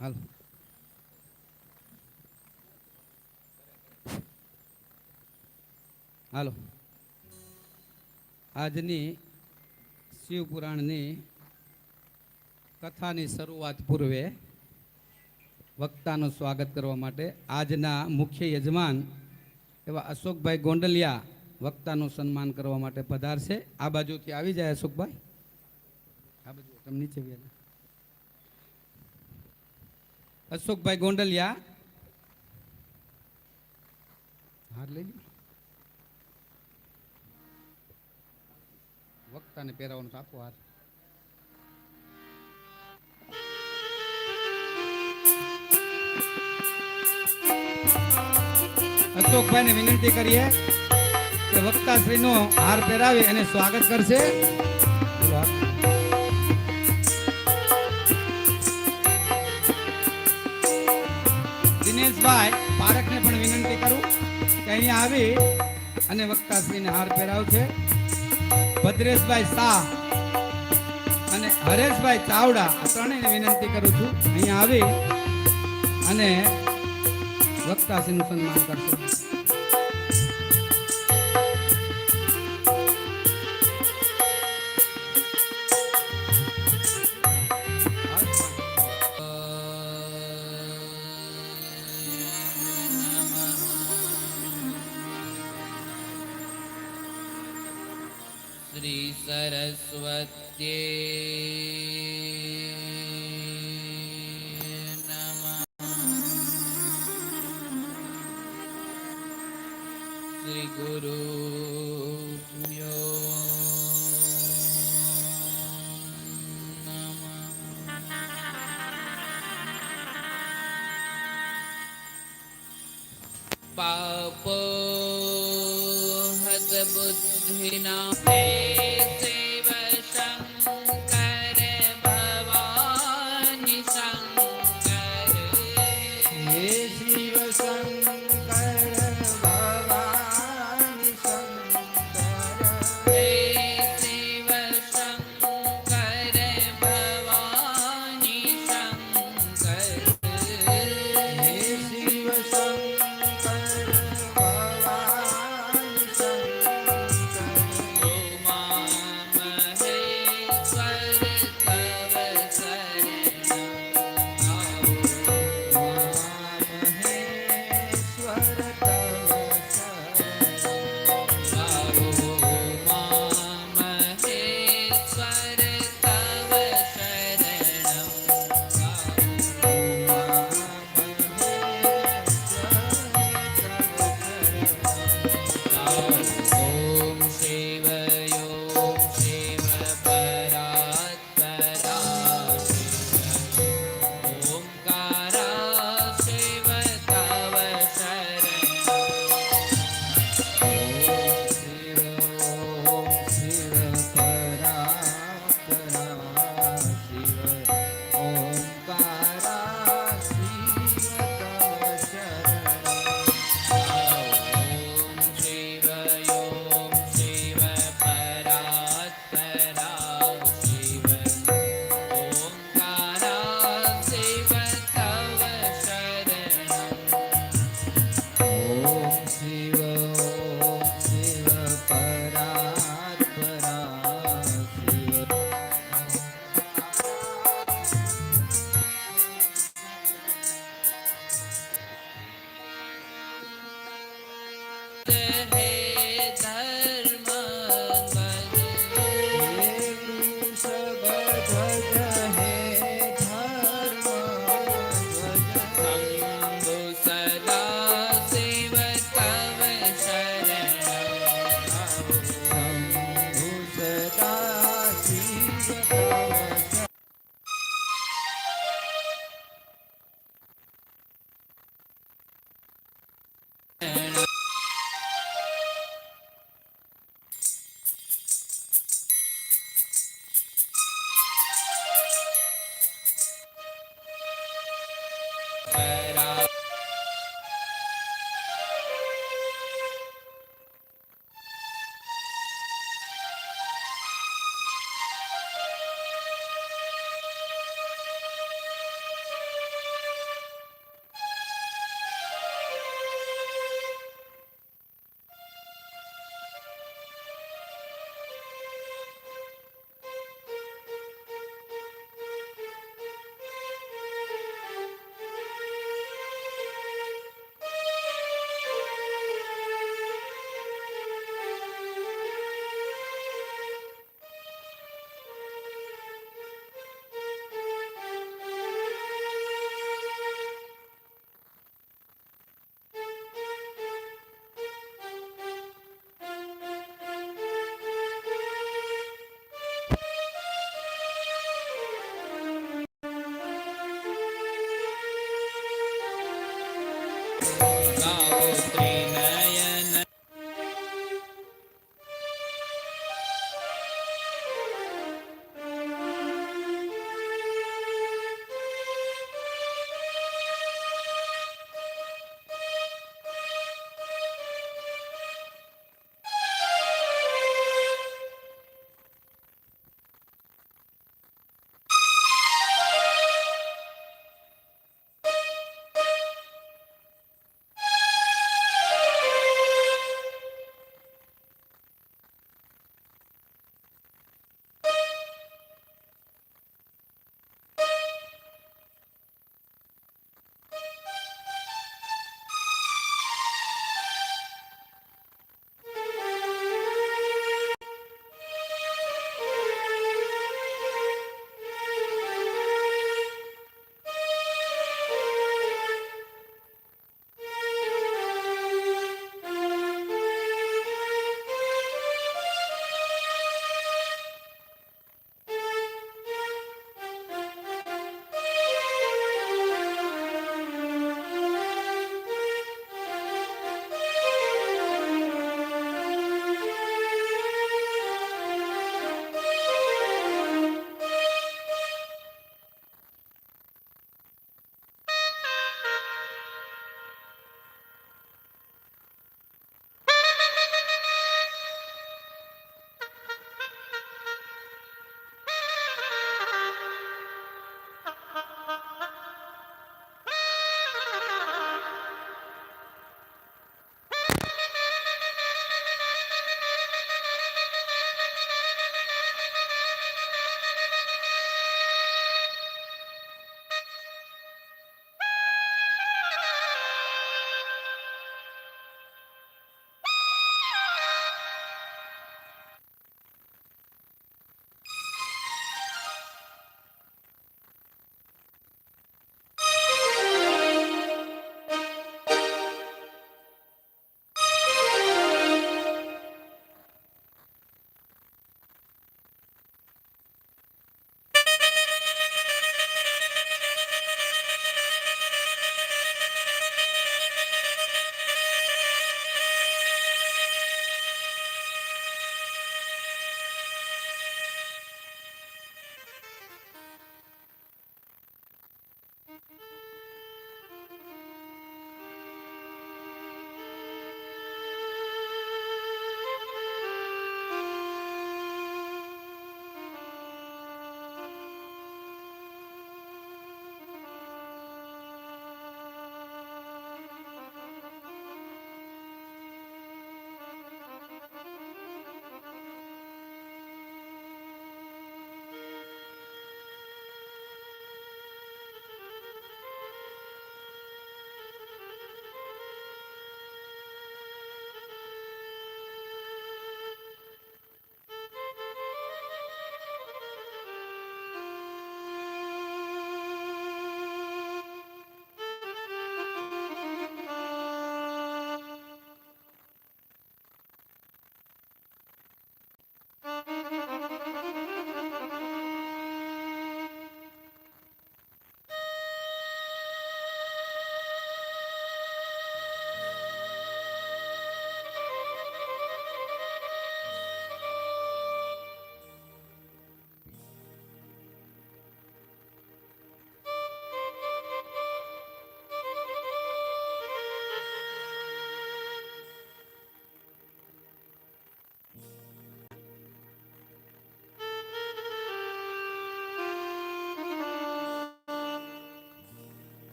હાલો હાલો આજની શિવપુરાણની કથાની શરૂઆત પૂર્વે વક્તાનું સ્વાગત કરવા માટે આજના મુખ્ય યજમાન એવા અશોકભાઈ ગોંડલિયા વક્તાનું સન્માન કરવા માટે પધારશે. આ બાજુથી આવી જાય અશોકભાઈ, આ બાજુ તમે નીચે બેઠા. અશોકભાઈ ગોંડલિયા હાર લઈ વક્તાને પહેરાવાનું આપો હાર. અશોકભાઈને વિનંતી કરીએ કે વક્તાશ્રીનો હાર પહેરાવી અને સ્વાગત કરશે. દિનેશભાઈ પારખને પણ વિનંતી કરું કે અહીંયા આવી અને વક્તાશ્રીને હાર પહેરાવશે. ભદ્રેશભાઈ શાહ અને હરેશભાઈ ચાવડા આ ત્રણેયને વિનંતી કરું છું અહીંયા આવી અને વક્તાશ્રીનું સન્માન કરશો. श्री सरस्वत्ये नमः. श्री गुरुभ्यो नमः. पापो हत बुद्धिना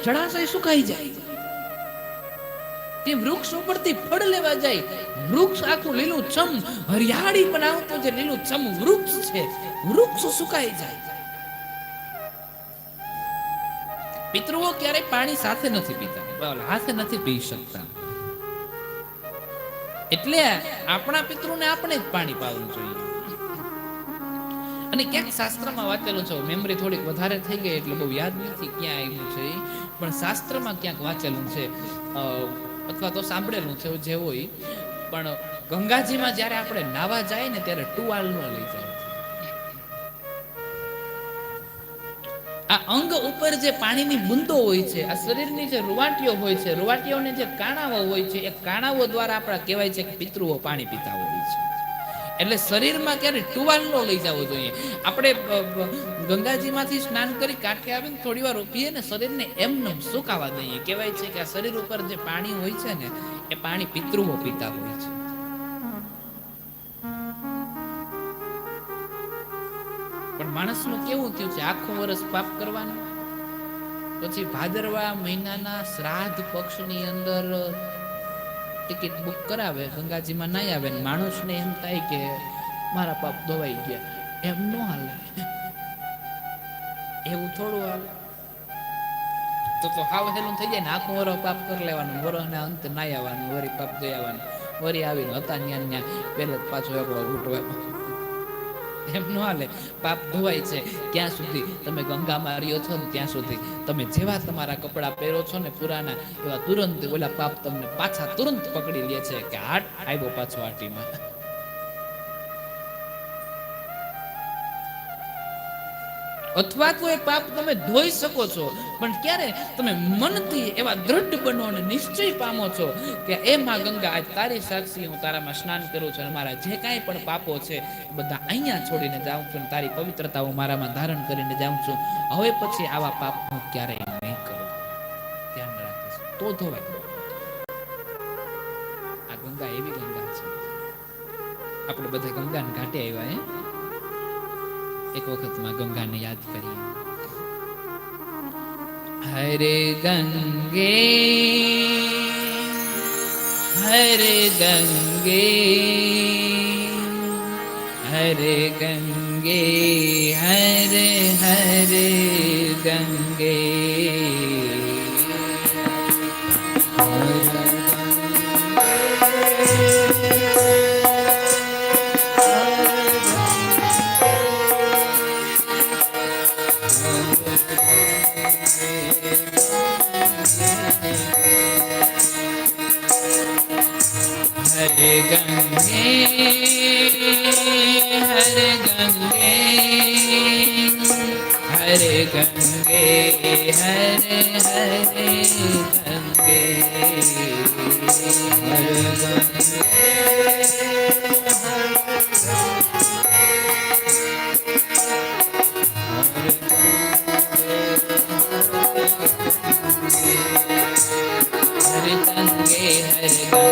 જળાશય સુકાઈ જાય, તે વૃક્ષ ઉપરથી ફળ લેવા જાય, વૃક્ષ આખું લીલું છમ હરિયાળી પણ આવતું જે લીલું છમ વૃક્ષ છે, વૃક્ષ સુકાઈ જાય. પિતૃઓ ક્યારેય પાણી સાથે નથી પીતા, હાથે નથી પી શકતા. એટલે આપણા પિતૃને આપણે જ પાણી પાવું જોઈએ. અને ક્યાંક શાસ્ત્રમાં વાંચેલું છે, મેમરી થોડીક વધારે થઈ ગઈ એટલે બહુ યાદ નથી ક્યાં આવ્યું છે, પણ શાસ્ત્રમાં ક્યાંક વાંચેલું છે અથવા તો સાંભળેલું છે જે હોય, પણ ગંગાજીમાં જ્યારે આપણે નાવા જાય ને ત્યારે ટુવાલ નો લઈ જાય. આ અંગ ઉપર જે પાણીની બુંદો હોય છે, આ શરીરની જે રૂવાટીઓ હોય છે, રૂવાટીઓને જે કાણાઓ હોય છે, એ કાણાઓ દ્વારા આપણા કહેવાય છે કે પિતૃઓ પાણી પીતા હોય છે. એટલે શરીરમાં ક્યારે ટુવાલ નો લઈ જવો જોઈએ. આપણે ગંગાજીમાંથી સ્નાન કરી કાંઠે આવીને થોડી વાર પીએ ને શરીરને એમને સુકાવા દઈએ. કહેવાય છે કે આ શરીર ઉપર જે પાણી હોય છે ને એ પાણી પિતૃઓ પીતા હોય છે. પણ માણસનું કેવું થયું છે, આખું વર્ષ પાપ કરવાનું, પછી ભાદરવા મહિનાના શ્રાદ્ધ પક્ષની અંદર ટિકિટ બુક કરાવે, ગંગાજીમાં નહીં આવે, માણસને એમ થાય કે મારા પાપ ધોવાઈ ગયા. એમ ન હાલે, એવું થોડું હાલે. તો હાવ હેલું થઈ જાય ને, આખું વરસ પાપ કરી લેવાનું, વરસના અંતે નાઈ આવવાનું, વરી પાપ ધોઈ આવવાનું, વરી આવીને હતા ત્યાં પહેલે જ પાછો એકડો ઉઠવાનો. એમ ન હાલે. પાપ ધોવાય છે ક્યાં સુધી તમે ગંગામાં રહ્યો છો ને ત્યાં સુધી. તમે જેવા તમારા કપડા પહેરો છો ને પુરાના, એવા તુરંત ઓલા પાપ તમને પાછા તુરંત પકડી લે છે કે હાટ આવ્યો પાછો આટીમાં. અથવા તો એ પાપ તમે ધોઈ શકો છો, પણ ક્યારે તમે મનથી એવા દ્રઢ બનો અને નિશ્ચય પામો છો કે એ માં ગંગા, આજ તારી સાક્ષી હું તારામાં સ્નાન કરું છું અને મારા જે કાંઈ પણ પાપો છે બધા અહીંયા છોડીને જાઉં છું, તારી પવિત્રતા હું મારામાં ધારણ કરીને જાઉં છું. હવે પછી આવા પાપ હું ક્યારેય નહીં કરું. ધ્યાન રાખીશ તો ધોવાય. આ ગંગા એવી ગંગા છે. આપણે બધા ગંગાને ઘાટે આવ્યા, એક વખત માં ગંગાને યાદ કરીએ. હરે ગંગે હરે ગંગે હરે ગંગે હરે હરે ગંગે हरे गंगे हरे गंगे हरे गंगे हरे हरे गंगे हरे गंगे हरे गंगे गंगे हरे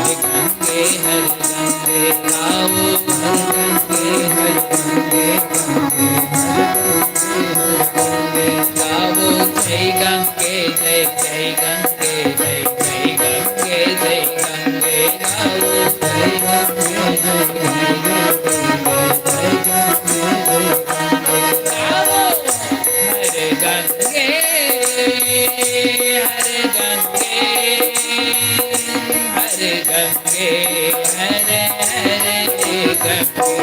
गंगे हरे गंगे गाओ हरे गंगे हरे गंगे गंगे हरे गंगे गाओ जय गंगे जय जय गंगे जय जय गंगे जय गंगे गाओ जय गंगे जय गंगे जय गंगे जय गंगे गाओ हरे गंगे हरे गंगे हरे गंगे हरे हरे गंगे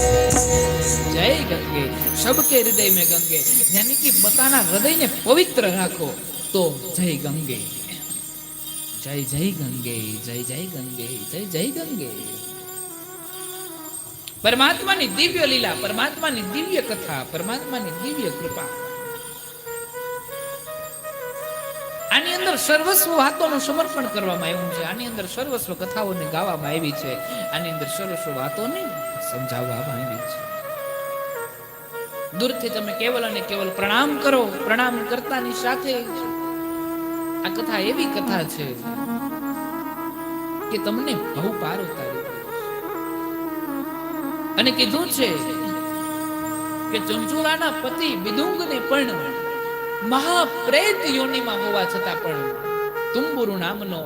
जय गंगे सबके हृदय में गंगे यानी कि પોતાના હૃદયને પવિત્ર રાખો તો જય ગંગે જય જય ગંગે જય જય ગંગે જય જય ગંગે પરમાત્માની દિવ્ય લીલા પરમાત્માની દિવ્ય કથા પરમાત્માની દિવ્ય કૃપા આની અંદર સર્વસ્વ વાતોનું સમર્પણ કરવામાં આવ્યું છે આની અંદર સર્વસ્વ કથાઓને ગાવામાં આવી છે આની અંદર સર્વસ્વ વાતોને સમજાવવામાં આવી છે દૂરથી તમે કેવલ અને કેવલ પ્રણામ કરો પ્રણામ કરતાની સાથે આ કથા એવી કથા છે કે તમને બહુ પાર ઉતારી અને કીધું છે કે ચંચુરાના પતિ વિદુંગને પણ મહાપ્રેત યોનિમાં હોવા છતાં પણ તુંબુરુ નામનો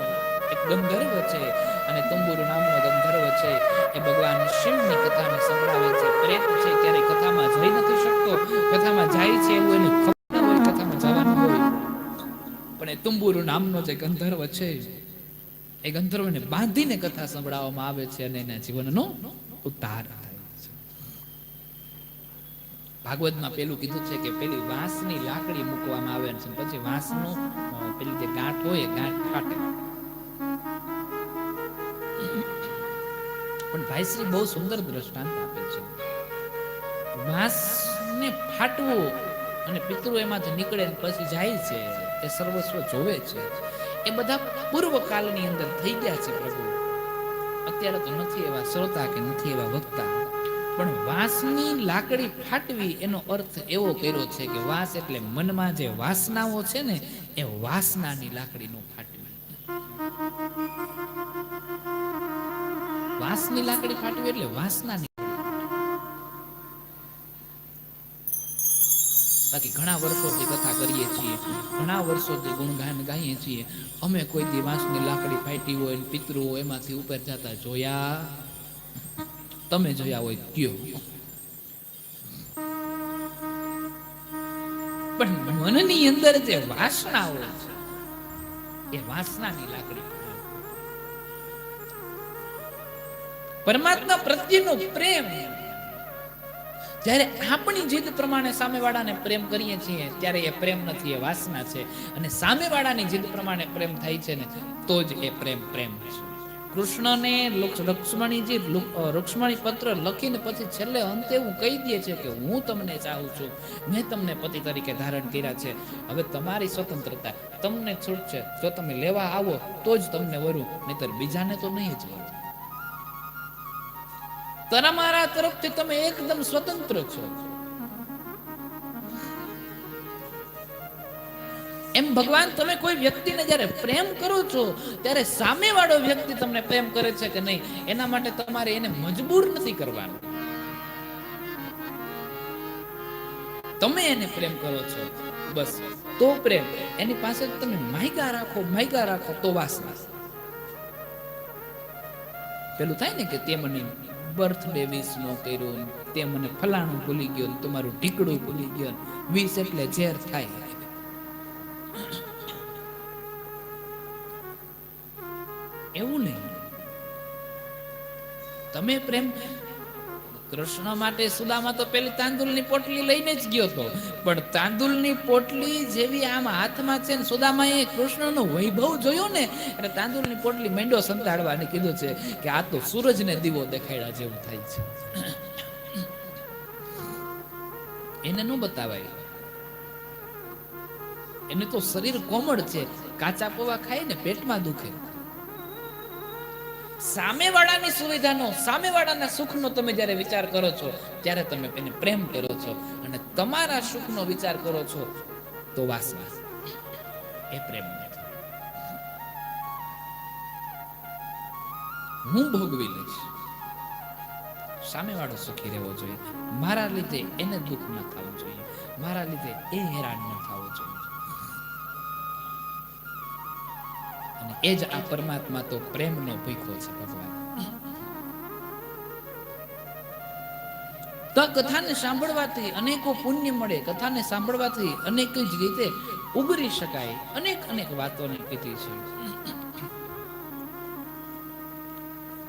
એક ગંધર્વ છે અને તુંબુરુ નામનો ગંધર્વ છે એ ભગવાન શિવની કથાને સંભળાવે છે પ્રેત છે ત્યારે કથામાં જઈ નથી શકતો કથામાં જાય છે એવું એને ખબર ન હોય કથામાં જવાનું હોય પણ એ તુંબુરુ નામનો જે ગંધર્વ છે એ ગંધર્વને બાંધીને કથા સંભળાવવામાં આવે છે અને એના જીવનનો ઉદ્ધાર થાય છે ભાગવતમાં પેલું કીધું છે કે પેલી વાંસની લાકડી મૂકવામાં આવે છે પછી વાંસનો પેલી જે ગાંઠ હોય ગાંઠ ફાટે પણ ભાઈશ્રી બહુ સુંદર દ્રષ્ટાંત આપે છે વાંસને ફાટવું અને પિતૃ એમાંથી નીકળે ને પછી જાય છે એ સર્વસ્વ જોવે છે એ બધા પૂર્વ કાળની અંદર થઈ ગયા છે પ્રભુ અત્યારે તો નથી એવા શ્રોતા કે નથી એવા વક્તા પણ વાંસની લાકડી ફાટવી એનો અર્થ એવો કર્યો છે કે વાંસ એટલે મનમાં જે વાસનાઓ છે ને એ વાસનાની લાકડીનો ફાટવી વાંસની લાકડી ફાટવી એટલે વાસનાની બાકી ઘણા વર્ષોથી કથા કરીએ છીએ ઘણા વર્ષોથી ગુણગાન ગાઈએ છીએ અમે કોઈ દી વાંસની લાકડી ફાટી હોય પિતૃઓ એમાંથી ઉપર જતા જોયા તમે જોયા હોય કયો પણ મનની અંદર જે વાસનાઓ છે એ વાસનાની લાકડી પરમાત્મા પ્રત્યેનો પ્રેમ જ્યારે આપણી જીદ પ્રમાણે સામેવાળાને પ્રેમ કરીએ છીએ ત્યારે એ પ્રેમ નથી એ વાસના છે અને સામેવાળાની જીદ પ્રમાણે પ્રેમ થાય છે ને તો જ એ પ્રેમ પ્રેમ છે કૃષ્ણને રૂક્ષ્મણી પત્ર લખીને પછી છેલ્લે અંતે એવું કહી દે છે કે હું તમને ચાહું છું મેં તમને પતિ તરીકે ધારણ કર્યા છે હવે તમારી સ્વતંત્રતા તમને છૂટ છે જો તમે લેવા આવો તો જ તમને વરું નહીતર બીજાને તો નહીં જ વરું તમારા તરફથી તમે એકદમ સ્વતંત્ર છો એમ ભગવાન તમે કોઈ વ્યક્તિને જ્યારે પ્રેમ કરો છો ત્યારે સામેવાળો વ્યક્તિ તમને પ્રેમ કરે છે કે નહીં એના માટે તમારે એને મજબૂર નથી કરવાનું તમે એને પ્રેમ કરો છો, બસ તો પ્રેમ. એની પાસે તમે માયગા રાખો તો વાસના. પેલું થાય ને કે તે મને બર્થડે વિશ નો કર્યો, તે મને ફલાણું ભૂલી ગયો, તમારું ઢીકડું ભૂલી ગયો. વિશ એટલે ઝેર થાય. એવું નહીં. તમે પ્રેમ કૃષ્ણ માટે સુદામા તો પેલી તાંદુલની પોટલી લઈને જ ગયો હતો, પણ તાંદુલની પોટલી જેવી આમ હાથમાં છે ને સુદામાએ કૃષ્ણનો વૈભવ જોયો ને એટલે તાંદુલની પોટલી મેંડો સંતાડવાને કીધું છે કે આ તો સૂરજને દીવો દેખાડ્યા જેવું થાય છે. એને ન બતાવાય. એને તો શરીર કોમળ છે, કાચા પૌવા ખાય ને પેટમાં દુખે. સામેવાળાની સુવિધાનો, સામેવાળાના સુખનો તમે જ્યારે વિચાર કરો છો ત્યારે તમે એને પ્રેમ કરો છો, અને તમારા સુખનો વિચાર કરો છો તો વાસના. એ પ્રેમ નથી. હું ભોગવી લઈશ, સામેવાળો સુખી રહેવો જોઈએ, મારા લીધે એને દુઃખ ન થવું જોઈએ, મારા લીધે એ હેરાન ન થવું જોઈએ. અને એ જ આ પરમાત્મા તો પ્રેમનો ભૂખો છે ભગવાન. તો કથાને સાંભળવાથી અનેકો પુણ્ય મળે, કથાને સાંભળવાથી અનેક જ રીતે ઉગરી શકાય. અનેક વાતોને કીધી છે.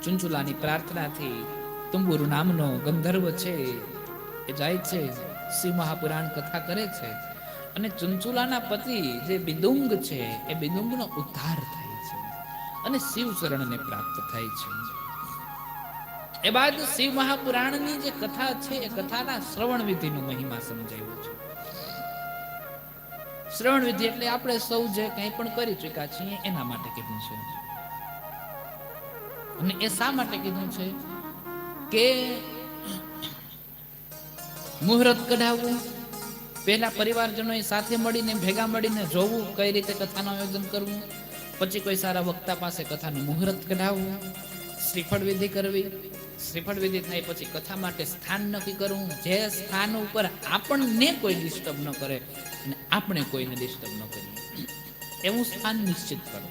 ચુંચુલાની પ્રાર્થનાથી તુંબુર નામનો ગંધર્વ છે એ જાય છે, શિવ મહાપુરાણ કથા કરે છે, અને ચુંચુલાના પતિ જે બિદુંગ છે એ બિદુંગનો ઉદ્ધાર થાય છે અને શિવ ચરણને પ્રાપ્ત થાય છે. એ બાદ શિવ મહાપુરાણની જે કથા છે એ કથાના શ્રવણ વિધિનો મહિમા સમજાવ્યો છે. શ્રવણ વિધિ એટલે આપણે સૌ જે કંઈ પણ કરી ચૂક્યા છીએ એના માટે કીધું છે. અને એ શા માટે કીધું છે કે મુહૂર્ત કઢાવવું, પહેલા પરિવારજનોએ સાથે મળીને ભેગા મળીને જોવું કઈ રીતે કથાનું આયોજન કરવું, પછી કોઈ સારા વક્તા પાસે કથાનું મુહૂર્ત કઢાવવું, શ્રીફળ વિધિ કરવી, શ્રીફળ વિધિ થાય પછી કથા માટે સ્થાન નક્કી કરવું, જે સ્થાન ઉપર આપણને કોઈ ડિસ્ટર્બ ન કરે અને આપણે કોઈને ડિસ્ટર્બ ન કરીએ એવું સ્થાન નિશ્ચિત કરો.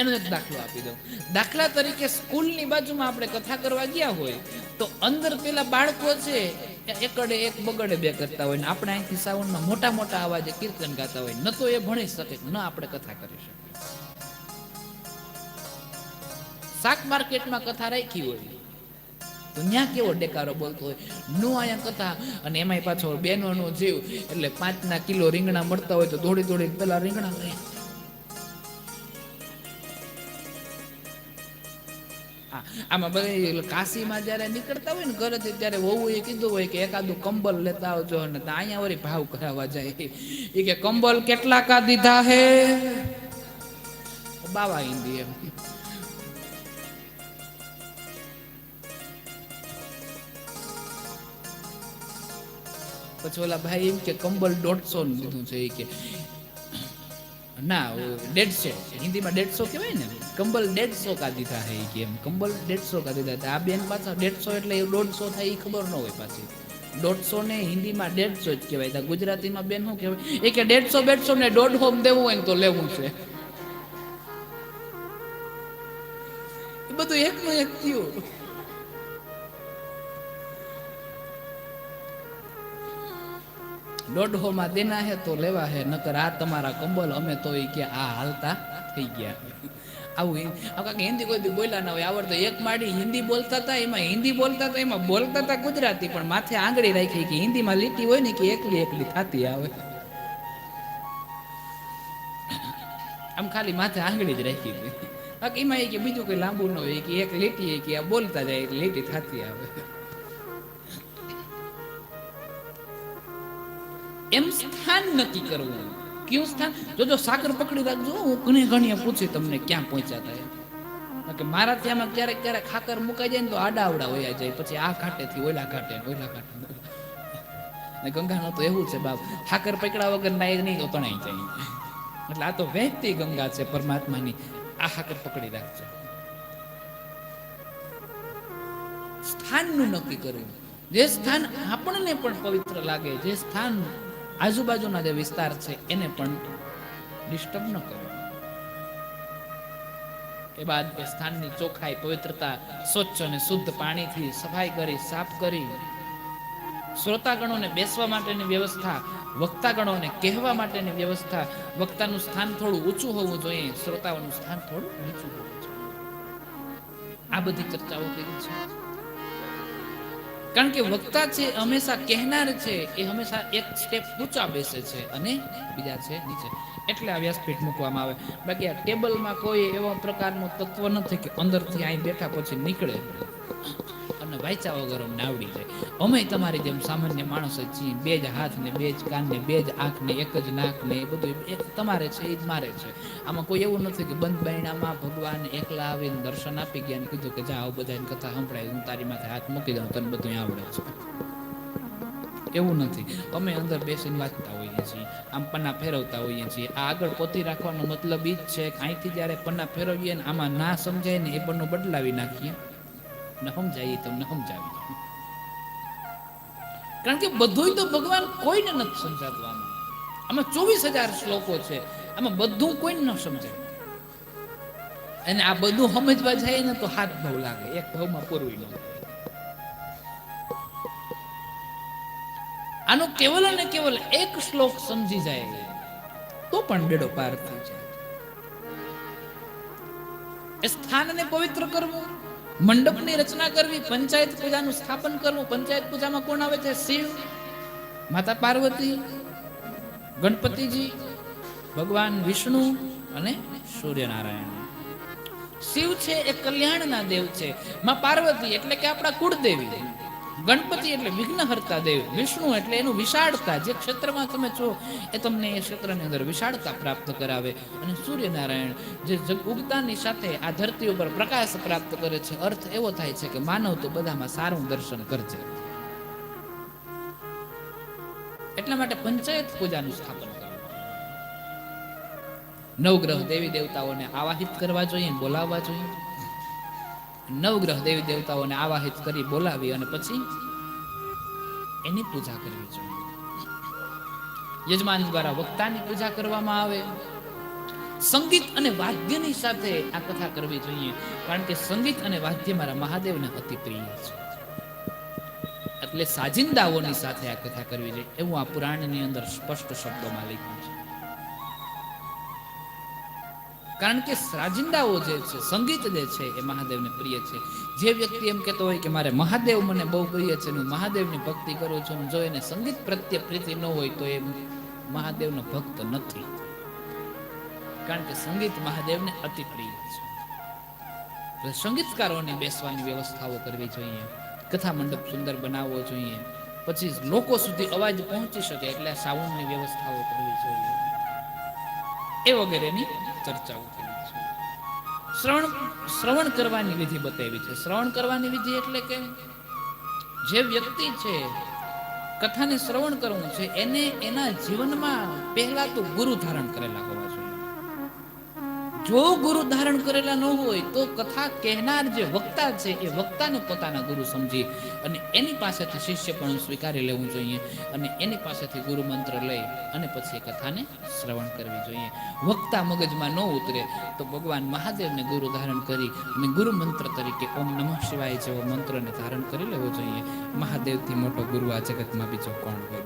એનો એક દાખલો આપી દઉં. દાખલા તરીકે સ્કૂલની બાજુમાં આપણે કથા કરવા ગયા હોય તો અંદર પેલા બાળકો છે એકડે એક બગડે બે કરતા હોય ને આપણે અહીંથી સાઉન્ડમાં મોટા મોટા અવાજે કીર્તન ગાતા હોય, ન તો એ ભણી શકે ન આપણે કથા કરી શકીએ. શાક માર્કેટમાં કથા રાખી હોય તો ત્યાં કેવો ડેકારો બોલતો હોય, નું અહીંયા કથા, અને એમાંય પાછો બેનોનો જીવ એટલે 5 કિલો રીંગણા મળતા હોય તો દોડી દોડી પેલા રીંગણા લઈ. આમાં બધા કાશીમાં જયારે નીકળતા હોય ને ઘરેથી ત્યારે વહુએ કીધું હોય કે એકાદું કંબલ લેતા આવજો, અને અહીંયા વળી ભાવ કરાવવા જાય. એ કે કંબલ કેટલા કા દીધા હે, બાવા હિન્દી એમ. પછી ઓલા ભાઈ એમ કે કંબલ 150 નું લીધું છે. એ કે ના 150, હિન્દીમાં 150 કહેવાય ને, કંબલ 150 કા દીધા હે કે એમ, કંબલ 150 કા દીધા. આ બેન પાછા 150 એટલે 150 થાય એ ખબર ન હોય પાછી. 150 ને હિન્દીમાં 150 જ કહેવાય. ગુજરાતીમાં બેન શું કહેવાય? એ કે 150 ને 1.5 દેવું હોય ને તો લેવું છે. એ બધું એકનું એક થયું. દોઢોમાં દેના હે તો લેવા હે, નકર આ તમારા કંબલ અમે તો એ કે આ હાલતા થઈ ગયા. આવું કાંઈ હિન્દી કોઈ દી બોલ્યા ના હોય. આવડતો એક માડી હિન્દી બોલતા હતા, એમાં હિન્દી બોલતા હતા, એમાં બોલતા હતા ગુજરાતી, પણ માથે આંગળી રાખી કે હિન્દીમાં લીટી હોય ને કે એકલી એકલી થતી આવે. આમ ખાલી માથે આંગળી જ રાખી હતી. બાકી એમાં કે બીજું કોઈ લાંબુ ન હોય કે એક લીટી કે આ બોલતા જાય એટલે લીટી થતી આવે. એમ સ્થાન નક્કી કરવું. કયું સ્થાન? જો સાકર પકડી રાખજો. હું ઘણી પૂછી તમને ક્યાં પહોંચ્યા હતા કે મારાથી આમાં ક્યારેક ક્યારેક ખાકર મુકાઈ જાય ને તો આડા આવડા વયા જાય, પછી આ ઘાટેથી ઓલા ઘાટે ને ગંગાનો તો એવું છે બાપ, ખાકર પકડા વગર નાય નહીં તો તણાઈ જાય. એટલે આ તો વહેતી ગંગા છે પરમાત્માની. આ ખાકર પકડી રાખજો. સ્થાનનું નક્કી કરવું. જે સ્થાન આપણને પણ પવિત્ર લાગે, જે સ્થાન આજુબાજુના જે વિસ્તાર છે એને પણ ડિસ્ટર્બ ન કરો. એ બાદ એ સ્થાનની ચોખ્ખાઈ, પવિત્રતા, સ્વચ્છ અને શુદ્ધ પાણીથી સફાઈ કરી, સાફ કરી, શ્રોતાગણોને બેસવા માટેની વ્યવસ્થા, વક્તાગણોને કહેવા માટેની વ્યવસ્થા, વક્તાનું સ્થાન થોડું ઊંચું હોવું જોઈએ, શ્રોતાઓનું સ્થાન થોડું નીચું હોવું જોઈએ. આ બધી ચર્ચાઓ કરી છે. કારણ કે વક્તા છે હંમેશા કહેનાર છે એ હંમેશા એક સ્ટેપ ઊંચા બેસે છે અને બીજા છે નીચે. એટલે આ વ્યાસપીઠ મૂકવામાં આવે. બાકી આ ટેબલમાં કોઈ એવા પ્રકારનું તત્વ નથી કે અંદરથી અહીં બેઠા પછી નીકળે અને વાંચા વગર અમને આવડી જાય. અમે તમારી જેમ સામાન્ય માણસો છીએ. બે જ હાથ ને બે જ કાન ને બે જ આંખ ને એક જ નાક ને એ બધું એક તમારે છે એ જ મારે છે. આમાં કોઈ એવું નથી કે બંધ બાયણામાં ભગવાન એકલા આવીને દર્શન આપી ગયા અને કીધું કે જા આવું બધાની કથા સંભળાય, હું તારી માથે હાથ મૂકી દઉં, તને બધું આવડે છે. એવું નથી. અમે અંદર બેસીને વાંચતા હોઈએ છીએ, આમ પન્ના ફેરવતા હોઈએ છીએ. આ આગળ પોતી રાખવાનો મતલબ એ જ છે કે અહીંથી જ્યારે પન્ના ફેરવીએ ને આમાં ના સમજાય ને એ પન્નું બદલાવી નાખીએ ને સમજાય તમને સમજાવી. કારણ કે બધું તો ભગવાન કોઈને નથી સમજાતું. આમાં 24,000 શ્લોકો છે, આમાં બધું કોઈને ન સમજાય. અને આ બધું સમજવા જાય ને તો હાથ ભાવ લાગે, એક ભાવમાં પૂરવી ન થાય. આનો કેવલ અને કેવલ એક શ્લોક સમજી જાય તો પણ બેડો પાર થઈ જાય. એ સ્થાનને પવિત્ર કરવું, મંડપની રચના કરવી, પંચાયત પૂજાનું સ્થાપન કરવું. પંચાયત પૂજામાં કોણ આવે છે? શિવ, માતા પાર્વતી, ગણપતિજી, ભગવાન વિષ્ણુ અને સૂર્યનારાયણ. શિવ છે એ કલ્યાણના દેવ છે. માં પાર્વતી એટલે કે આપણા કુળદેવી. ગણપતિ એટલે વિઘ્નહર્તા દેવ. વિષ્ણુ એટલે એનું વિશાળતા, જે ક્ષેત્રમાં તમે છો એ તમને એ ક્ષેત્રની અંદર વિશાળતા પ્રાપ્ત કરાવે. અને સૂર્યનારાયણ જે ઉગતાની સાથે આ ધરતી ઉપર પ્રકાશ પ્રાપ્ત કરે છે. અર્થ એવો થાય છે કે માનવ તો બધામાં સારું દર્શન કરજે. એટલા માટે પંચાયત પૂજાનું સ્થાપન કરવું. નવગ્રહ દેવી દેવતાઓને આવાહિત કરવા જોઈએ, બોલાવવા જોઈએ. નવગ્રહ દેવી દેવતાઓને આવાહિત કરી બોલાવી અને પછી એની પૂજા કરવી જોઈએ. યજમાન દ્વારા વક્તાની પૂજા કરવામાં આવે. સંગીત અને વાદ્યની સાથે આ કથા કરવી જોઈએ. કારણ કે સંગીત અને વાદ્ય મારા મહાદેવને અતિ પ્રિય છે. એટલે સાજિંદાઓની સાથે આ કથા કરવી જોઈએ એવું આ પુરાણની અંદર સ્પષ્ટ શબ્દોમાં લખ્યું છે. કારણ કે સાજિંદાઓ જે છે, સંગીત જે છે એ મહાદેવને પ્રિય છે. જે વ્યક્તિ એમ કહેતો હોય કે મારે મહાદેવ મને બહુ પ્રિય છે, હું મહાદેવની ભક્તિ કરું છું, જો એને સંગીત પ્રત્યે પ્રીતિ ન હોય તો એ મહાદેવનો ભક્ત નથી. કારણ કે સંગીત મહાદેવને અતિ પ્રિય છે. સંગીતકારોને બેસવાની વ્યવસ્થાઓ કરવી જોઈએ. કથા મંડપ સુંદર બનાવવો જોઈએ. પછી લોકો સુધી અવાજ પહોંચી શકે એટલે સાઉન્ડની વ્યવસ્થાઓ કરવી જોઈએ. એ વગેરેની ચર્ચાઓ કરી છે. શ્રવણ કરવાની વિધિ બતાવી છે. શ્રવણ કરવાની વિધિ એટલે કે જે વ્યક્તિ છે કથાને શ્રવણ કરવું છે એને એના જીવનમાં પહેલા તો ગુરુ ધારણ કરેલા હોવા જોઈએ. જો ગુરુ ધારણ કરેલા ન હોય તો કથા કહેનાર જે વક્તા છે એ વક્તાને પોતાના ગુરુ સમજી અને એની પાસેથી શિષ્ય પણ સ્વીકારી લેવું જોઈએ અને એની પાસેથી ગુરુ મંત્ર લઈ અને પછી કથાને શ્રવણ કરવી જોઈએ. વક્તા મગજમાં ન ઉતરે તો ભગવાન મહાદેવને ગુરુ ધારણ કરી અને ગુરુ મંત્ર તરીકે ઓમ નમઃ શિવાય જેવો મંત્રને ધારણ કરી લેવો જોઈએ. મહાદેવથી મોટો ગુરુ આ જગતમાં બીજો કોણ હોય?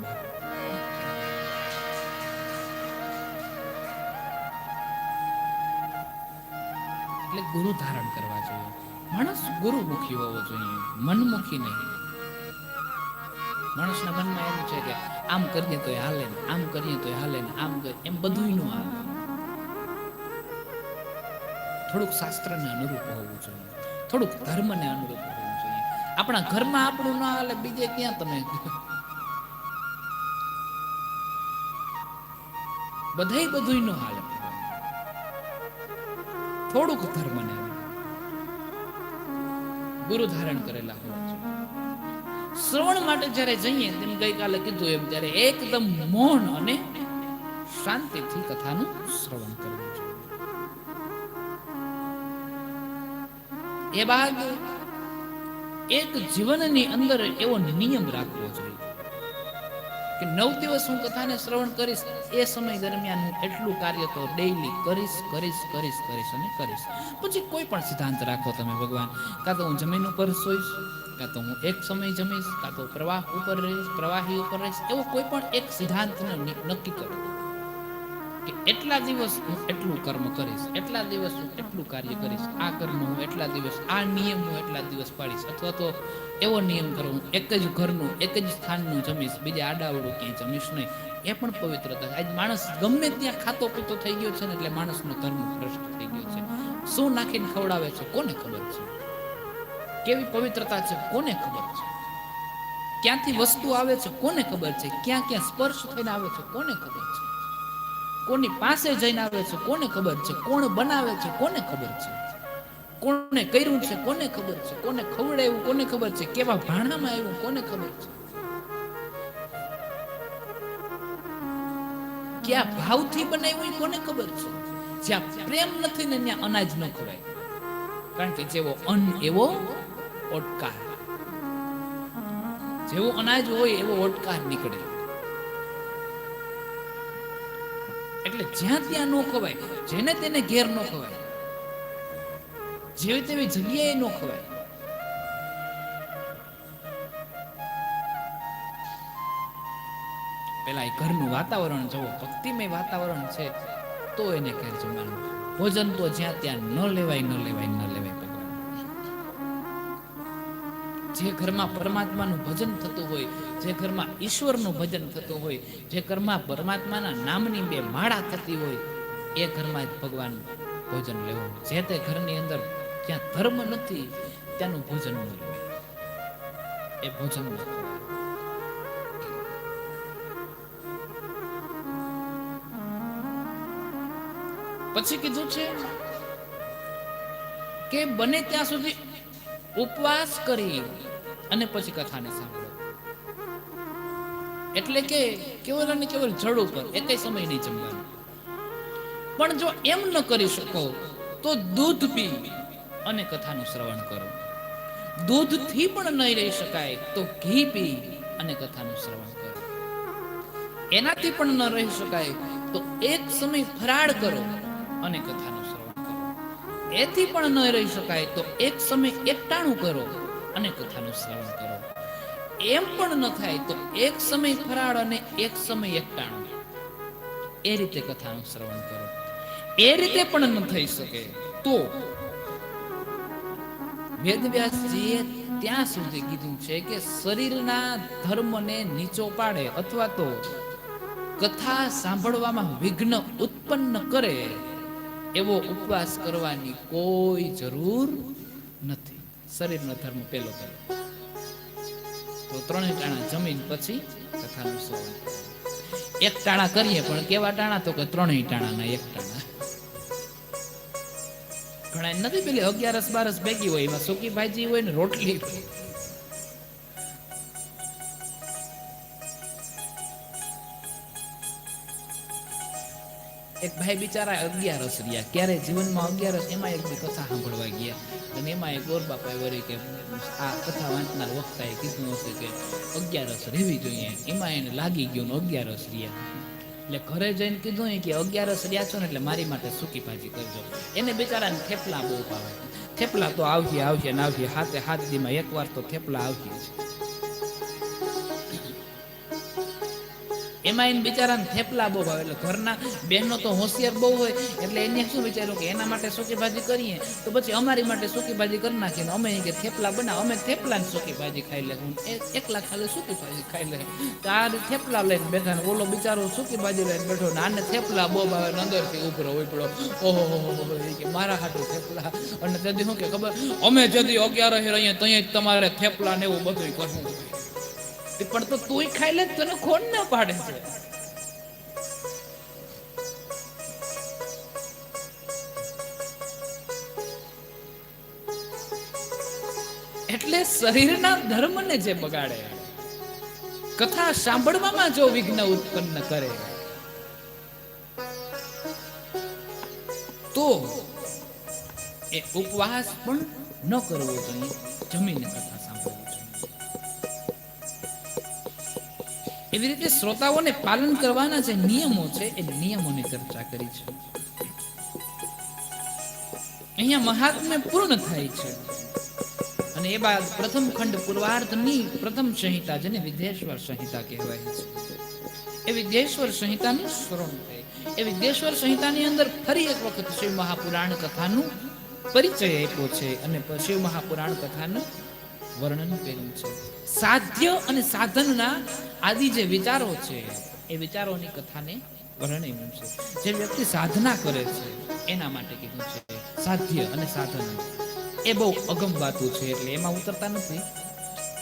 એટલે ગુરુ ધારણ કરવા જોઈએ. માણસ ગુરુમુખી હોવો જોઈએ, મનમુખી નહીં. માણસના મનમાં એમ છે કે આમ કરીએ તો હાલે ને, આમ કરીએ તો હાલે ને, આમ એમ બધું ન હાલે. થોડુંક શાસ્ત્રને અનુરૂપ હોવું જોઈએ, થોડુંક ધર્મને અનુરૂપ હોવું જોઈએ. આપણા ઘરમાં આપણું ન હાલે બીજે ક્યાં તમે બધાય બધું ન હાલે. થોડુંક ધર્મને ગુરુ ધારણ કરેલા હોવા જોઈએ. શ્રવણ માટે જ્યારે જઈએ તેમ ગઈકાલે કીધું એમ ત્યારે એકદમ મૌન અને શાંતિથી કથાનું શ્રવણ કરવું જોઈએ. એ બાદ એક જીવનની અંદર એવો નિયમ રાખવો જોઈએ કે 9 દિવસ હું કથાને શ્રવણ કરીશ, એ સમય દરમિયાન હું એટલું કાર્ય તો ડેઈલી કરીશ અને કરીશ. પછી કોઈ પણ સિદ્ધાંત રાખો તમે ભગવાન, કાં તો હું જમીન ઉપર સોઈશ, કાં તો હું એક સમય જમીશ, કાં તો પ્રવાહી ઉપર રહીશ, એવો કોઈ પણ એક સિદ્ધાંત નક્કી કરો કે એટલા દિવસ હું એટલું કર્મ કરીશ, એટલા દિવસ હું એટલું કાર્ય કરીશ, આ કર્મ હું એટલા દિવસ, આ નિયમ હું એટલા દિવસ પાડીશ. અથવા તો એવો નિયમ કરો, હું એક જ ઘરનું એક જ સ્થાનનું જમીશ, બીજા આડાવડું ક્યાંય જમીશ નહીં. એ પણ પવિત્રતા છે. આજ માણસ ગમે ત્યાં ખાતો પીતો થઈ ગયો છે ને, એટલે માણસનો ધર્મ ભ્રષ્ટ થઈ ગયો છે. શું નાખીને ખવડાવે છે કોને ખબર છે? કેવી પવિત્રતા છે કોને ખબર છે? ક્યાંથી વસ્તુ આવે છે કોને ખબર છે? ક્યાં ક્યાં સ્પર્શ થઈને આવે છે કોને ખબર છે? કોની પાસે જઈને આવે છે કોને ખબર છે? કોણ બનાવે છે કોને ખબર છે? કોને કર્યું છે કોને ખબર છે? કોને ખવડાવ્યું કોને ખબર છે? કેવા ભાણામાં આવ્યું કોને ખબર છે? ક્યાં ભાવથી બનાવ્યું કોને ખબર છે? જ્યાં પ્રેમ નથી ને ત્યાં અનાજ ન ખવાય, કારણ કે જેવો અન્ન એવો ઓટકાર, જેવો અનાજ હોય એવો ઓટકાર નીકળે. એટલે જ્યાં ત્યાં ન ખવાય, જેને તેને ઘેર ન ખવાય, જેવી તેવી જગ્યાએ ન ખવાય. પેલા એ ઘરનું વાતાવરણ જવો, ભક્તિમય વાતાવરણ છે તો એને ઘેર જમવાનું. ભોજન તો જ્યાં ત્યાં ન લેવાય. જે ઘરમાં પરમાત્માનું ભજન થતું હોય, જે ઘરમાં ઈશ્વરનું ભજન થતું હોય, જે ઘરમાં પરમાત્માના નામની 2 માળા થતી હોય, એ ઘરમાં જ ભગવાન ભોજન લેવું. જે તે ઘરની અંદર જ્યાં ધર્મ નથી ત્યાંનું ભોજન ન લેવું, એ ભોજન ન લેવું. પછી કીધું છે કે બને ત્યાં સુધી ઉપવાસ કરી અને પછી કથાને સાંભળો. એટલે કે કેવલ અને કેવલ જડ ઉપર એકેય સમય નહીં જમવાનું. પણ જો એમ ન કરી શકો તો દૂધ પી અને કથાનું શ્રવણ કરો. દૂધથી પણ નહીં રહી શકાય તો ઘી પી અને કથાનું શ્રવણ કરો. એનાથી પણ ન રહી શકાય તો એક સમય ફરાળ કરો અને કથાનું શ્રવણ કરો. એથી પણ ન રહી શકાય તો એક સમય એકટાણું કરો અને કથાનું શ્રવણ કરો. એમ પણ ન થાય તો એક સમય ફરાળ અને એક સમય એકટાણું, એ રીતે કથાનું શ્રવણ કરો. એ રીતે પણ ન થઈ શકે તો વેદવ્યાસજીએ ત્યાં સુધી કીધું છે કે શરીરના ધર્મને નીચો પાડે અથવા તો કથા સાંભળવામાં વિઘ્ન ઉત્પન્ન કરે એવો ઉપવાસ કરવાની કોઈ જરૂર નથી. શરીરનો ધર્મ પેલો કરો તો 3 ટાણા જમીન પછી કથાનું શ્રવણ. 1 ટાણા કરીએ પણ કેવા ટાણા? તો કે 3 ટાણાના 1 ટાણા. ઘણા નથી પેલી 11 ભેગી હોય, એમાં સૂકી ભાજી હોય ને રોટલી. એક ભાઈ બિચારા 11 રહ્યા, ક્યારે જીવનમાં 11, એમાં એક બી કથા સાંભળવા ગયા અને એમાં એક ગોરબાપાએ વળી કે આ કથા વાંચનાર વખતે કીધું હશે કે 11 રહેવી જોઈએ. એમાં એને લાગી ગયું ને 11 રહ્યા. એટલે ઘરે જઈને કીધું કે 11 રહ્યા છો ને એટલે મારી માટે સૂકી ભાજી કરજો. એને બિચારાને થેપલા બહુ ભાવે. થેપલા તો આવશે ને આવશે, હાથે દીમાં 1 વાર તો થેપલા આવશે જ. એમાં એને બિચારાને થેપલા બહુ ભાવે. એટલે ઘરના બહેનો તો હોશિયાર બહુ હોય, એટલે એને શું વિચાર્યું કે એના માટે સૂકી ભાજી કરીએ તો પછી અમારી માટે સૂકી ભાજી કરી નાખીએ. અમે કે થેપલા બનાવ, અમે થેપલા ને સૂકી ભાજી ખાઈ લે, હું એકલા ખાલી સૂકી ભાજી ખાઈ લે. તો આ થેપલા લઈને બેઠા ને ઓલો બિચારો સૂકી ભાજી લઈને બેઠો ને આને થેપલા બહુ ભાવે ને અંદરથી ઉભરો ઉપડો. ઓહો કે મારા હાટું થેપલા. અને તેથી શું કે ખબર, અમે જદી 11 રહીએ ત્યાં તમારે થેપલા ને એવું બધું કરવું. પણ તો તુંય ખાઈ લે, તને ખોટ ના પાડે છે. એટલે શરીરના ધર્મને જે બગાડે, કથા સાંભળવામાં જો વિઘ્ન ઉત્પન્ન કરે તો એ ઉપવાસ પણ ન કરવો જોઈએ, જમીને કથા સાંભળવી. એવી રીતે શ્રોતાઓને પાલન કરવાના જે નિયમો છે એ નિયમોની ચર્ચા કરી છે. અહીંયા મહાત્મ્ય પૂર્ણ થાય છે અને એ બાદ પ્રથમ ખંડ પૂર્વાર્ધની પ્રથમ સંહિતા જેને વિદ્યેશ્વર સંહિતા કહેવાય છે, એ વિદ્યેશ્વર સંહિતાનું શ્રવણ થાય. એ વિદ્યેશ્વર સંહિતાની અંદર ફરી એક વખત શિવ મહાપુરાણ કથાનું પરિચય આપ્યો છે અને શિવ મહાપુરાણ કથાનું વર્ણન કર્યું છે. સાધ્ય અને સાધનના આદિ જે વિચારો છે એ વિચારોની કથાને વર્ણવ્યું છે. જે વ્યક્તિ સાધના કરે છે એના માટે કીધું છે. સાધ્ય અને સાધન એ બહુ અગમ વાતું છે એટલે એમાં ઉતરતા નથી.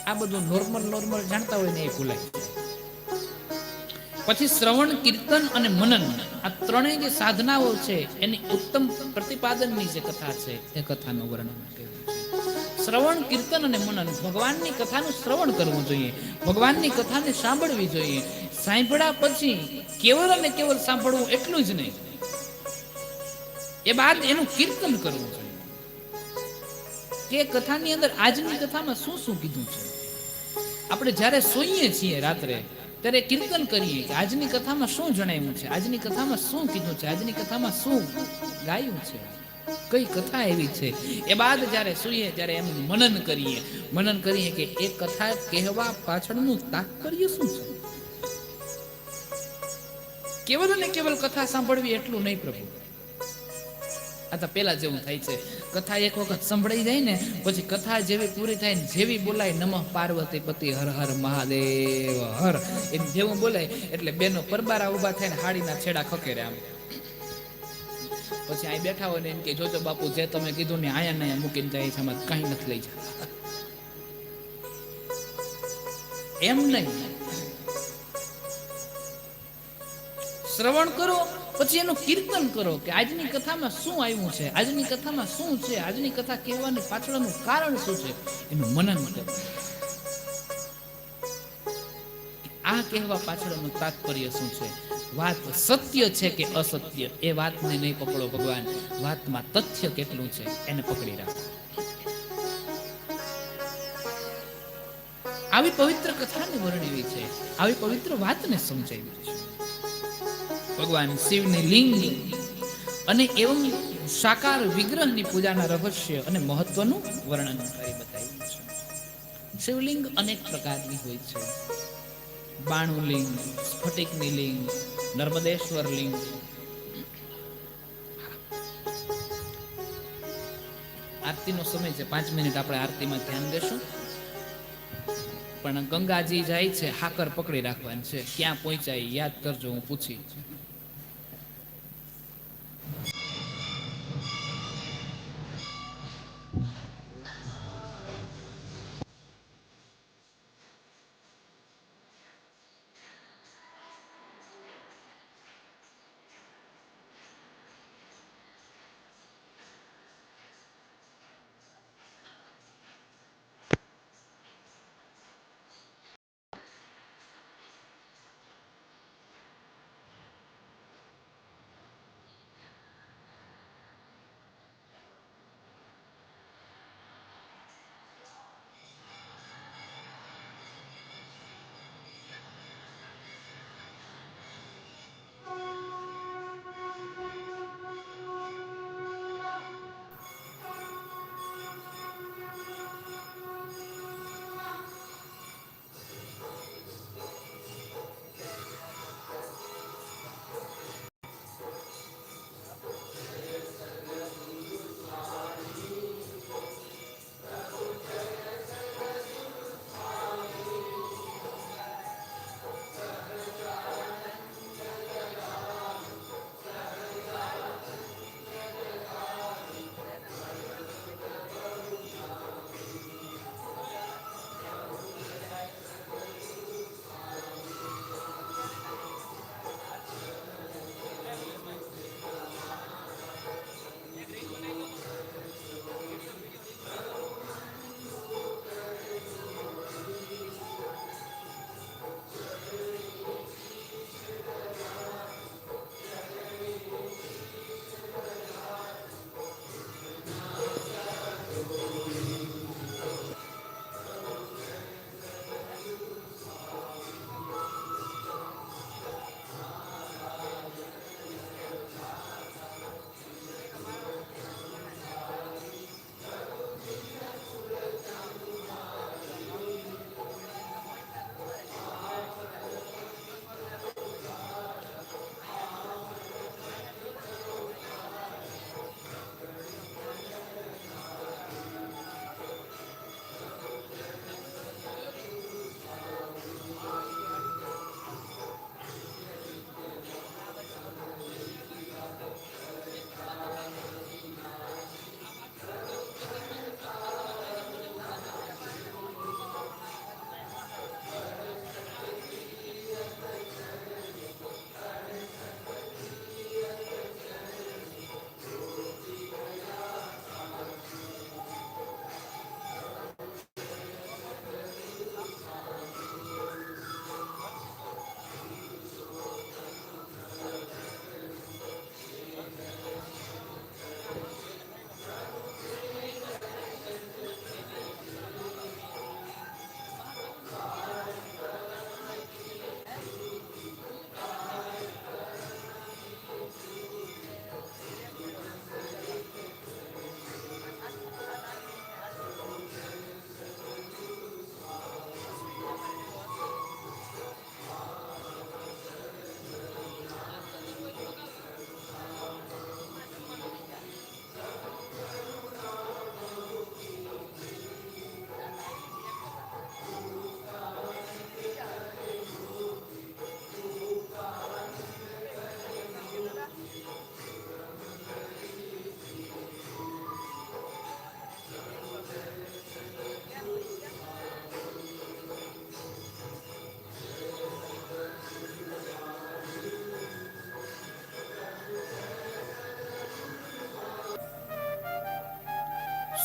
આ બધું નોર્મલ જાણતા હોય ને એ ભૂલાય. પછી શ્રવણ, કીર્તન અને મનન, આ ત્રણેય જે સાધનાઓ છે એની ઉત્તમ પ્રતિપાદનની જે કથા છે એ કથાનું વર્ણન કર્યું છે. શ્રવણ, કીર્તન અને મનન, ભગવાનની કથાનું શ્રવણ કરવું જોઈએ, ભગવાનની કથાને સાંભળવી જોઈએ. સાંભળ્યા પછી કેવળ અને કેવળ સાંભળવું એટલું જ નહીં, એ બાદ એનું કીર્તન કરવું જોઈએ કે કથાની અંદર આજની કથામાં શું શું કીધું છે. આપણે જ્યારે સૂઈએ છીએ રાત્રે ત્યારે કીર્તન કરીએ કે આજની કથામાં શું જણાવ્યું છે, આજની કથામાં શું કીધું છે, આજની કથામાં શું ગાયું છે, કઈ કથા એવી છે. એ બાદ જ્યારે સૂઈએ ત્યારે એનું મનન કરીએ કે એ કથા કહેવા પાછળનું તાત્પર્ય શું છે. કેવલ ને કેવલ કથા સાંભળવી એટલું નહીં પ્રભુ. આ તો પેલા જેવું થાય છે, કથા એક વખત સંભળાઈ જાય ને પછી કથા જેવી પૂરી થાય ને જેવી બોલાય નમઃ પાર્વતી પતિ હર હર મહાદેવ હર, એમ જેવું બોલાય એટલે બેનો પરબારા ઉભા થઈને હાડીના છેડા ખકેરે આમ. પછી અહીં બેઠા હોય ને એમ કે જોજો બાપુ જે તમે કીધું ને આયા ને મૂકીને જાય છે, આમાં કઈ નથી લઈ જતા. એમ નહીં, શ્રવણ કરો પછી એનું કીર્તન કરો કે આજની કથામાં શું આવ્યું છે, આજની કથામાં શું છે, આજની કથા કહેવાની પાછળનું કારણ શું છે, એનું મનન કરો. આ કહેવા પાછળનું તાત્પર્ય શું છે, વાત સત્ય છે કે અસત્ય, એ વાતને નહીં પકડો ભગવાન, વાતમાં તથ્ય કેટલું છે એને પકડી રાખો. આવી પવિત્ર કથાને વર્ણવી છે, આવી પવિત્ર વાતને સમજાવી છે. ભગવાન શિવની લિંગ અને એવમ સાકાર વિગ્રહની પૂજાના રહસ્ય અને મહત્વનું વર્ણન કરી બતાવ્યું છે. શિવલિંગ અનેક પ્રકારની હોય છે. બાણુલિંગ, સ્ફટિકની લિંગ, નર્મદેશ્વર લિંગ. આરતીનો સમય છે, 5 મિનિટ આપણે આરતીમાં ધ્યાન દેશું. પણ ગંગાજી જાય છે, હાકર પકડી રાખવાની છે, ક્યાં પહોંચાય યાદ કરજો, હું પૂછી.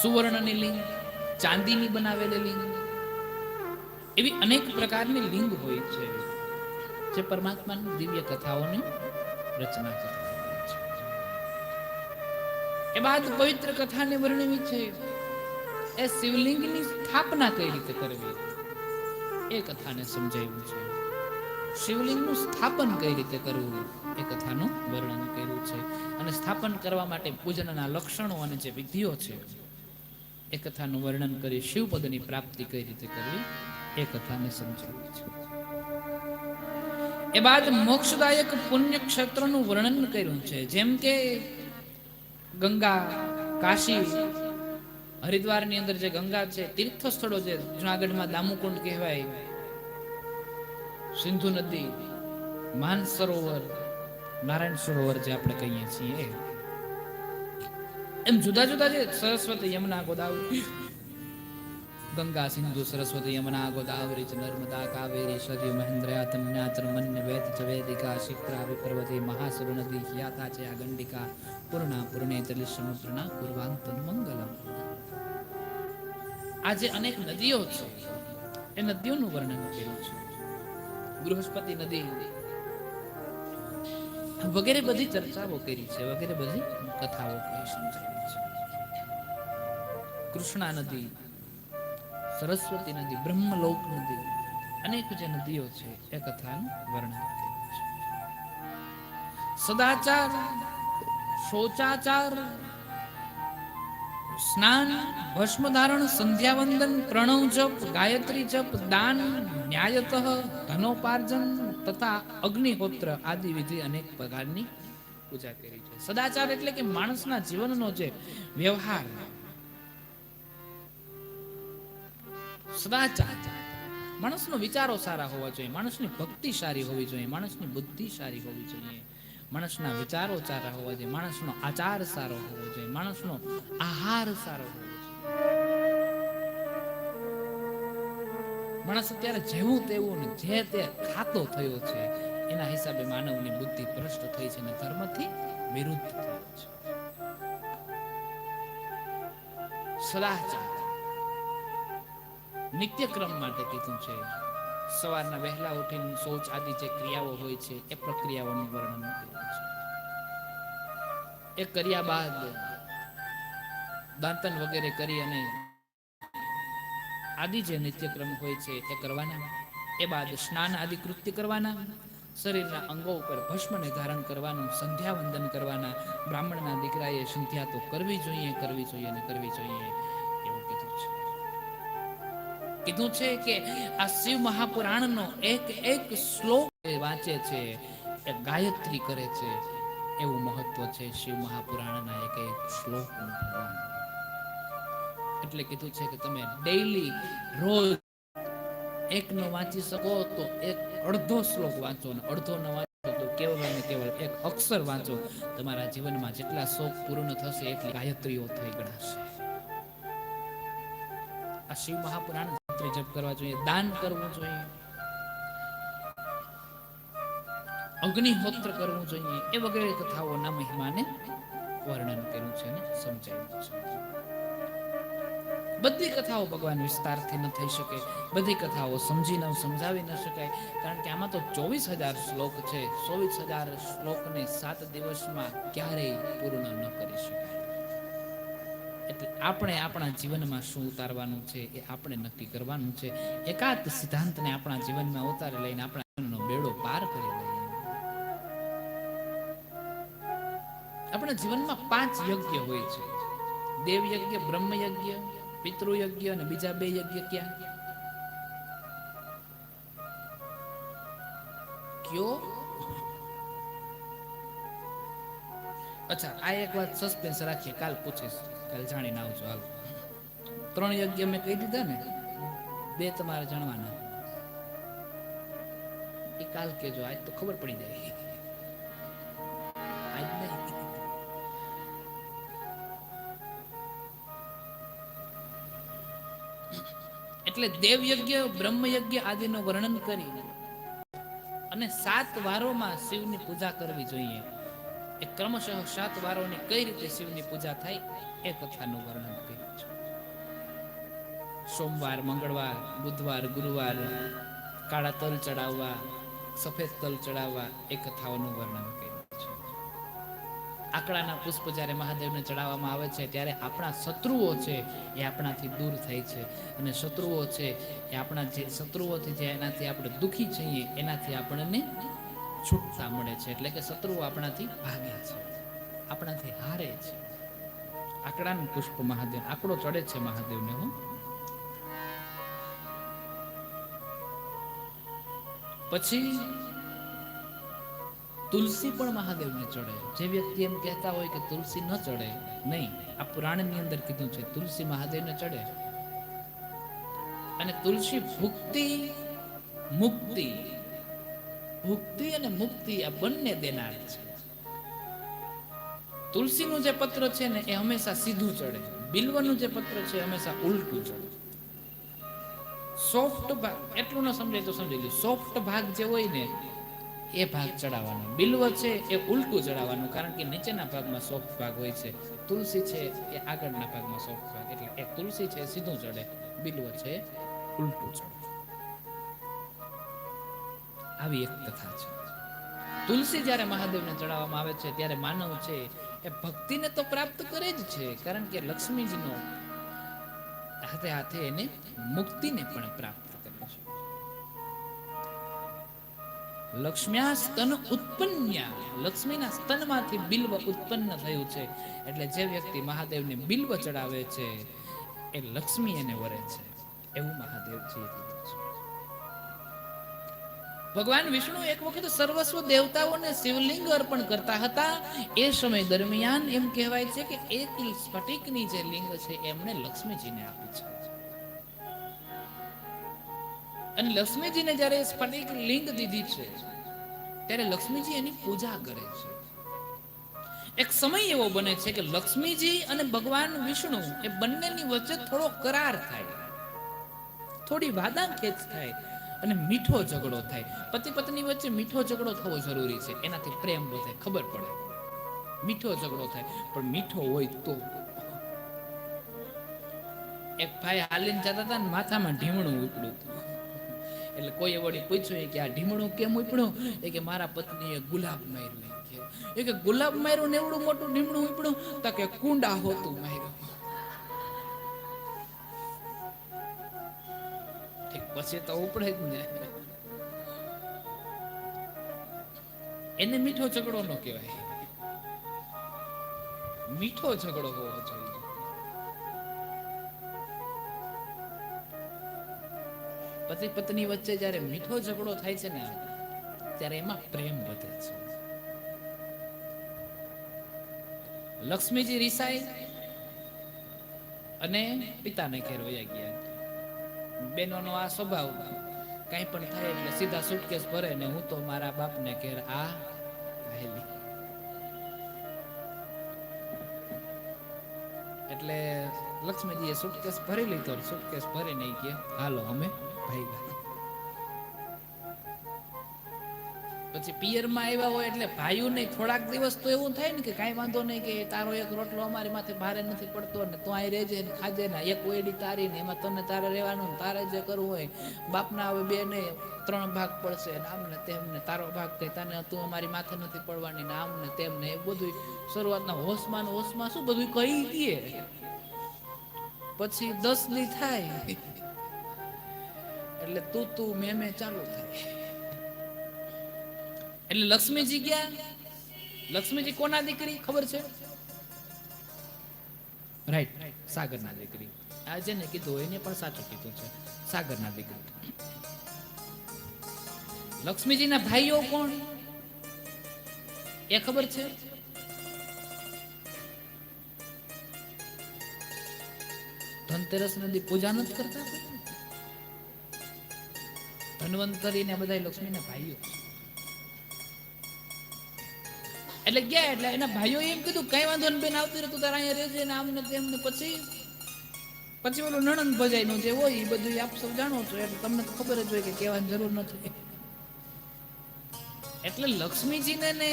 સુવર્ણની લિંગ, ચાંદીની બનાવેલી લિંગ, એવી અનેક પ્રકારની લિંગ હોય છે જે પરમાત્માની દિવ્ય કથાઓની રચના કરતા હોય છે. એ બાદ પવિત્ર કથાને વર્ણવી છે એ શિવલિંગની સ્થાપના કઈ રીતે કરવી એ કથાને સમજાવ્યું છે. શિવલિંગનું સ્થાપન કઈ રીતે કરવું એ કથાનું વર્ણન કર્યું છે. અને સ્થાપન કરવા માટે પૂજનના લક્ષણો અને જે વિધિઓ છે એ કથાનું વર્ણન કરી શિવપદની પ્રાપ્તિ કઈ રીતે કરવી એ કથાને સમજાવી છે. એ બાદ મોક્ષદાયક પુણ્ય ક્ષેત્રનું વર્ણન કર્યું છે. જેમ કે ગંગા, કાશી, હરિદ્વારની અંદર જે ગંગા છે, તીર્થ સ્થળો છે, જુનાગઢમાં દામુકુંડ કહેવાય, સિંધુ નદી, માનસરોવર, નારાયણ સરોવર જે આપણે કહીએ છીએ, એમ જુદા જુદા જે સરસ્વતી, યમુના, ગોદાવરી, ગંગા, સિંધુ, સરસ્વતી, યમુના, ગોદાવરી, નર્મદા, કાવેરી, સરયુ, મહેન્દ્રયા, તમના, તર્મન્ય, વેદ, વેદિકા, શિપ્રા, વિપર્વતી, મહાસુર નદી, યાતા છે, ગંડિકા, પૂર્ણા, પૂર્ણેતલી, સમુદ્રના, પૂર્વાંતન મંગલમ. આ જે અનેક નદીઓ છે એ નદીઓનું વર્ણન કર્યું છે. બૃહસ્પતિ નદી વગેરે બધી ચર્ચાઓ કરી છે, વગેરે બધી કથાઓ સમજાવી છે. કૃષ્ણા નદી, સરસ્વતી નદી, બ્રહ્મલોક નદી, અનેક જે નદીઓ છે એ કથાનું વર્ણન કર્યું છે. સદાચાર, શૌચાચાર, સ્નાન, ભસ્મ ધારણ, સંધ્યાવંદન, પ્રણવ જપ, ગાયત્રી જપ, દાન, ન્યાયતઃ, ધનોપાર્જન તથા અગ્નિહોત્ર આદિ વિધિ અનેક પ્રકારની પૂજા કરી છે. સદાચાર એટલે કે માણસના જીવનનો જે વ્યવહાર, સદાચાર, માણસનો વિચારો સારા હોવા જોઈએ, માણસની ભક્તિ સારી હોવી જોઈએ, માણસની બુદ્ધિ સારી હોવી જોઈએ, માણસના વિચારો સારા હોવા જોઈએ, માણસનો આચાર સારો હોવો જોઈએ, માણસનો આહાર સારો હોવો જોઈએ. માણસ અત્યારે જેવું તેવું ને જે તે ખાતો થયો છે એના હિસાબે માનવની બુદ્ધિ ભ્રષ્ટ થઈ છે અને ધર્મથી વિરુદ્ધ થયો છે. સદાચાર નિત્યક્રમ માટે કીધું છે. સવારના વહેલા ઉઠીને શૌચ આદિ જે ક્રિયાઓ હોય છે એ પ્રક્રિયાઓનું વર્ણન કર્યું છે. એ કર્યા બાદ દાંતન વગેરે કરી અને આદિ જે નિત્યક્રમ હોય છે એ કરવાના. એ બાદ સ્નાન આદિ કૃત્ય કરવાના, શરીરના અંગો ઉપર ભસ્મને ધારણ કરવાનું, સંધ્યા વંદન કરવાના. બ્રાહ્મણના દીકરાએ સંધ્યા તો કરવી જોઈએ, કરવી જોઈએ અને કરવી જોઈએ એવું કીધું છે. કીધું છે કે આ શિવ મહાપુરાણનો એક એક શ્લોક વાંચે છે એ ગાયત્રી કરે છે એવું મહત્વ છે શિવ મહાપુરાણના એક એક શ્લોકનું. એટલે કીધું છે કે તમે ડેઈલી રોજ એકનો વાંચી શકો તો એક અડધો શ્લોક વાંચો, અને અડધો ન વાંચો તો કેવળ ને કેવળ એક અક્ષર વાંચો. તમારા જીવનમાં જેટલા શોખ પૂર્ણ થશે એટલી ગાયત્રીઓ થઈ ગણાશે. આ શિવ મહાપુરાણ જપ કરવા જોઈએ, દાન કરવું જોઈએ, અગ્નિહોત્ર કરવું જોઈએ, એ વગેરે કથાઓના મહિમાને વર્ણન કર્યું છે અને સમજાવ્યું છે. બધી કથાઓ ભગવાન વિસ્તારથી ન થઈ શકે, બધી કથાઓ સમજી ન સમજાવી ન શકાય, કારણ કે આમાં તો 24,000 શ્લોક છે. 24,000 શ્લોકને 7 દિવસમાં ક્યારેય પૂર્ણ ન કરી શકાય. એટલે આપણે આપણા જીવનમાં શું ઉતારવાનું છે એ આપણે નક્કી કરવાનું છે. એકાદ સિદ્ધાંતને આપણા જીવનમાં ઉતારી લઈને આપણા જીવનનો બેડો પાર કરી લઈએ. આપણા જીવનમાં 5 યજ્ઞ હોય છે: દેવ યજ્ઞ, બ્રહ્મ યજ્ઞ, પિતૃયજ્ઞ અને બીજા 2 યજ્ઞ ક્યાં કયો? અચ્છા, આ એક વાત સસ્પેન્સ રાખીએ, કાલ પૂછીશ, કાલ જાણીને આવજો. હાલ 3 યજ્ઞ મેં કહી દીધા ને, 2 તમારે જાણવાના. એ કાલ કેજો, આજ તો ખબર પડી જાય. આજ નહીં. એટલે દેવ યજ્ઞ, બ્રહ્મ યજ્ઞ આદિનું વર્ણન કરી અને 7 વારોમાં શિવની પૂજા કરવી જોઈએ. એ ક્રમશઃ 7 વારોની કઈ રીતે શિવની પૂજા થાય એ કથાનું વર્ણન કર્યું છે. સોમવાર, મંગળવાર, બુધવાર, ગુરુવાર કાળા તલ ચડાવવા, સફેદ તલ ચડાવવા એ કથાઓનું વર્ણન કર્યું છે. આકડાના પુષ્પ જ્યારે મહાદેવને ચડાવવામાં આવે છે ત્યારે આપણા શત્રુઓ છે એ આપણાથી દૂર થાય છે, અને શત્રુઓ છે એ આપણા જે શત્રુઓથી જે એનાથી આપણે દુઃખી છીએ એનાથી આપણને છૂટતા મળે છે. એટલે કે શત્રુઓ આપણાથી ભાગે છે, આપણાથી હારે છે. આકડાનું પુષ્પ મહાદેવ, આકડો ચડે છે મહાદેવને. હું પછી તુલસી પણ મહાદેવને ચડે. જે વ્યક્તિ એમ કહેતા હોય કે તુલસી ન ચડે, નહીં, આ પુરાણની અંદર કીધું છે તુલસી મહાદેવને ચડે. અને તુલસી ભુક્તિ મુક્તિ, ભુક્તિ અને મુક્તિ આ બંને દેનાર છે. તુલસીનું જે પત્ર છે ને એ હંમેશા સીધું ચડે, બિલ્વનું જે પત્ર છે હંમેશા ઉલટું ચડે. સોફ્ટ ભાગ એટલું ન સમજાય તો સમજી લો, સોફ્ટ ભાગ જે હોય ને એ ભાગ ચડાવવાનો. બિલ્વ છે એ ઉલટું ચડાવવાનું, કારણ કે નીચેના ભાગમાં સોફ્ટ ભાગ હોય છે. તુલસી છે એ આગળના ભાગમાં સોફ્ટ ભાગ, એટલે એક તુલસી છે સીધું ચડે, બિલ્વ છે ઉલટું ચડે. આવી એક કથા છે. તુલસી જ્યારે મહાદેવને ચડાવવામાં આવે છે ત્યારે માનવ છે એ ભક્તિને તો પ્રાપ્ત કરે જ છે, કારણ કે લક્ષ્મીજીનો હાથે હાથે એને મુક્તિને પણ પ્રાપ્ત કરે છે. લક્ષ્મ્યા સ્તન ઉત્પન્યા, લક્ષ્મીના સ્તનમાંથી બિલ્વ ઉત્પન્ન થયું છે. એટલે જે વ્યક્તિ મહાદેવને બિલ્વ ચડાવે છે એ લક્ષ્મી એને વરે છે, એવું મહાદેવજીએ કીધું છે. ભગવાન વિષ્ણુ એક વખત સર્વસ્વ દેવતાઓને શિવલિંગ અર્પણ કરતા હતા. એ સમય દરમિયાન એમ કહેવાય છે કે એક સ્ફટિકની જે લિંગ છે એમણે લક્ષ્મીજીને આપી છે. અને લક્ષ્મીજીને જ્યારે સ્ફટિક લિંગ દીધી છે ત્યારે લક્ષ્મીજી એની પૂજા કરે છે. એક સમય એવો બને છે કે લક્ષ્મીજી અને ભગવાન વિષ્ણુ એ બંનેની વચ્ચે થોડો કરાર થાય, થોડી વાદાખેચ થાય અને મીઠો ઝઘડો થાય. પતિ પત્ની વચ્ચે મીઠો ઝઘડો થવો જરૂરી છે, એનાથી પ્રેમ વધે, ખબર પડે. મીઠો ઝઘડો થાય, પણ મીઠો હોય તો. એક ભાઈ હાલીને જતા હતા ને માથામાં ઢીમણું ઉપડ્યું હતું. એટલે કોઈએ વળી પૂછ્યું કે આ ઢીમણું કેમ ઉપડ્યું? એ કે મારા પત્નીએ ગુલાબ માર્યું. એ કે ગુલાબ માર્યું ને એવડું મોટું ઢીમણું ઉપડ્યું? તો કે કુંડા હોતું માર્યું. પછી તો ઉપડે જ ને. એને મીઠો ઝઘડો ન કહેવાય, મીઠો ઝઘડો હોવો જોઈએ. પતિ પત્ની વચ્ચે જયારે મીઠો ઝઘડો થાય છે ને ત્યારે એમાં પ્રેમ વધે છે. લક્ષ્મીજી રિસાઈ અને પિતાને ઘેર વયા ગયા. બેનોનો આ સ્વભાવ, કઈ પણ થાય એટલે સીધા સુટકેસ ભરે ને હું તો મારા બાપને ઘેર આ વહેલી. એટલે લક્ષ્મીજીએ સુટકેસ ભરી લીધો. સુટકેસ ભરીને કે હાલો અમે ભાઈ. પછી પિયરમાં આવ્યા હોય એટલે ભાઈઓ નહીં, થોડાક દિવસ તો એવું થાય ને કે કાંઈ વાંધો નહીં, કે તારો એક રોટલો અમારી માથે ભારે નથી પડતો ને તું અહીં રહેજે ને ખાજે ને, એક ઓયડી તારી ને એમાં તને તારે રહેવાનું, તારે જે કરવું હોય. બાપના હવે 2 નહીં 3 ભાગ પડશે ને આમ ને તેમ ને, તારો ભાગ કઈ તને, તું અમારી માથે નથી પડવાની ને આમ ને તેમ ને, એ બધું શરૂઆતના હોશમાં શું બધું કહી દે. પછી 10 દી થાય એટલે તું મેં ચાલુ થાય. એટલે લક્ષ્મીજી ગયા. લક્ષ્મીજી કોના દીકરી ખબર છે? રાઈટ, સાગરના દીકરી. આ જેને કીધું એને પણ સાચું કીધું છે, સાગરના દીકરી. લક્ષ્મીજીના ભાઈઓ કોણ એ ખબર છે? ધનતેરસ ની પૂજા નથી કરતા? ધન્વંતરી ને બધા લક્ષ્મીના ભાઈઓ. એટલે ગયા એટલે એના ભાઈઓ એમ કીધું કઈ વાંધો ને બેન આવતી રહે, તું તારા અહીંયા રહેજે ને આમ ને તેમ ને. પછી ઓલું નણંદ ભજાઈનું જે હોય એ બધું આપ સૌ જાણો છો, એટલે તમને ખબર જ હોય કે કહેવાની જરૂર નથી. એટલે લક્ષ્મીજીને ને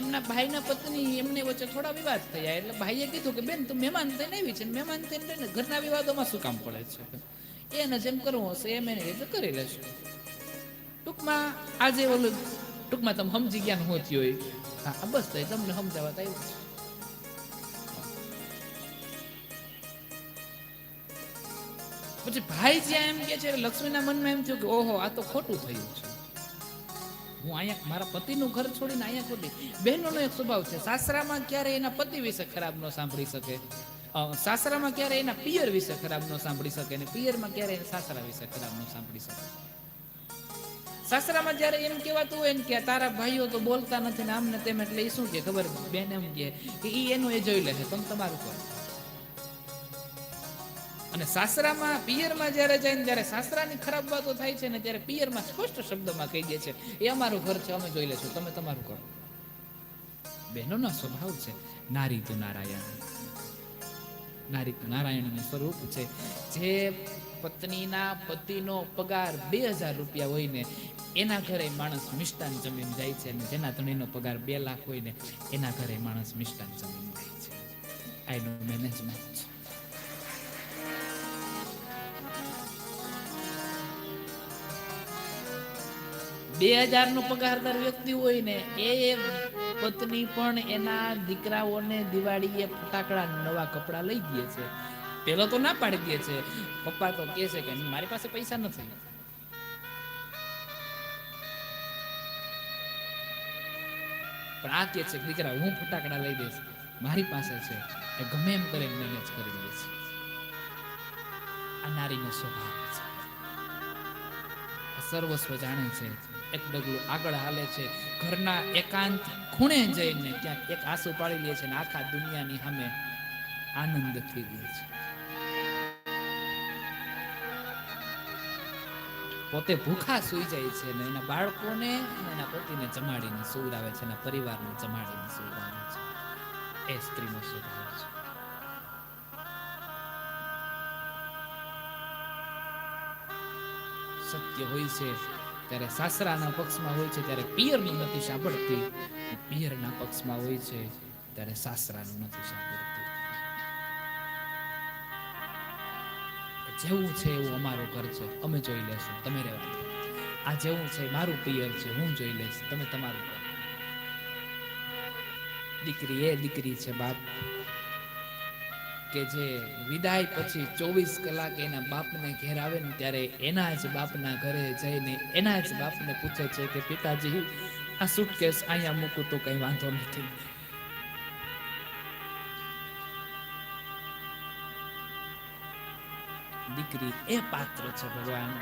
એમના ભાઈના પત્ની એમને વચ્ચે થોડા વિવાદ થયા. એટલે ભાઈએ કીધું કે બેન તું મહેમાન થઈને આવી છે, મહેમાન થઈને ને ઘરના વિવાદોમાં શું કામ પડે છે, એને જેમ કરવું હશે એમ એને રીતે કરી લેશું. ટૂંકમાં આજે ઓલું ટૂંકમાં તમે સમજી ગયા હું થયું હોય. હા બસ તો તમને સમજાવવા આવ્યું છે. પછી ભાઈ જ્યાં એમ કે છે, લક્ષ્મીના મનમાં એમ થયું કે ઓહો આ તો ખોટું થયું છે, હું અહીંયા મારા પતિનું ઘર છોડીને અહીંયા ખોટી. બહેનોનો એક સ્વભાવ છે, સાસરામાં ક્યારે એના પતિ વિશે ખરાબ ન સાંભળી શકે, સાસરામાં ક્યારે એના પિયર વિશે ખરાબ ન સાંભળી શકે, અને પિયરમાં ક્યારે એના સાસરા વિશે ખરાબ ન સાંભળી શકે. સાસરામાં જ્યારે એમ કહેવાતું હોય ને કે તારા ભાઈઓ તો બોલતા નથી ને આમ ને તેમ, એટલે એ શું કે ખબર, બેન એમ કે એ એનું એ જોઈ લે છે, તમે તમારું કરો. અને સાસરામાં પિયરમાં જ્યારે જાય ને ત્યારે સાસરાની ખરાબ વાતો થાય છે ને ત્યારે પિયરમાં સ્પષ્ટ શબ્દમાં કહી દે છે એ અમારું ઘર છે, અમે જોઈ લેશું, તમે તમારું કરો. બહેનોનો સ્વભાવ છે. નારી તો નારાયણ, નારી તો નારાયણનું સ્વરૂપ છે. જે પત્નીના પતિનો પગાર 2000 રૂપિયા હોય ને એના ઘરે માણસ મિષ્ટાન જમીન જાય છે, અને જેના ધણીનો પગાર 2 લાખ હોય ને એના ઘરે માણસ મિષ્ટાન જમીન જાય છે. આઈનો મેનેજમેન્ટ. 2000 નો પગારદાર વ્યક્તિ હોય ને એ પત્ની પણ એના દીકરાઓને દિવાળીએ ફટાકડા નવા કપડા લઈ દે છે. પેલો તો ના પાડી દે છે, પપ્પા તો કહે છે કે મારી પાસે પૈસા નથી. પણ આ કહે છે દીકરા હું ફટાકડા લઈ દઈશ, મારી પાસે છે, એ ગમે એમ કરીને મેનેજ કરી દે છે. આ નારીનો સ્વભાવ છે. સર્વસ્વ જાણે છે, એક ડગલું આગળ હાલે છે, ઘરના એકાંત ખૂણે જઈને ક્યાંક એક આંસુ પાડી લે છે ને આખા દુનિયાની સામે આનંદ થઈ ગયો છે. પોતે ભૂખા સૂઈ જાય છે ને એના બાળકોને એના પતિને જમાડીને સુવડાવે છે, એના પરિવારને જમાડીને સુવડાવે છે. એ સ્ત્રીનો સ્વભાવ છે. સત્ય હોય છે ત્યારે સાસરાના પક્ષમાં હોય છે ત્યારે પિયરનું નથી સાંભળતી, પિયરના પક્ષમાં હોય છે ત્યારે સાસરાનું નથી સાંભળતી. જેવું છે એવું અમારું ઘર છે, અમે જોઈ લેશું, તમે રહેવા દો. આ જેવું છે મારું પિયર છે, હું જોઈ લઈશ, તમે તમારું કરો. દીકરી એ દીકરી છે બાપ કે જે વિદાય પછી 24 કલાક એના બાપને ઘેર આવે ને ત્યારે એના જ બાપના ઘરે જઈને એના જ બાપને પૂછે છે કે પિતાજી આ સુટકેસ અહીંયા મૂકું તો કઈ વાંધો નથી. દીકરી એ પાત્ર છે ભગવાન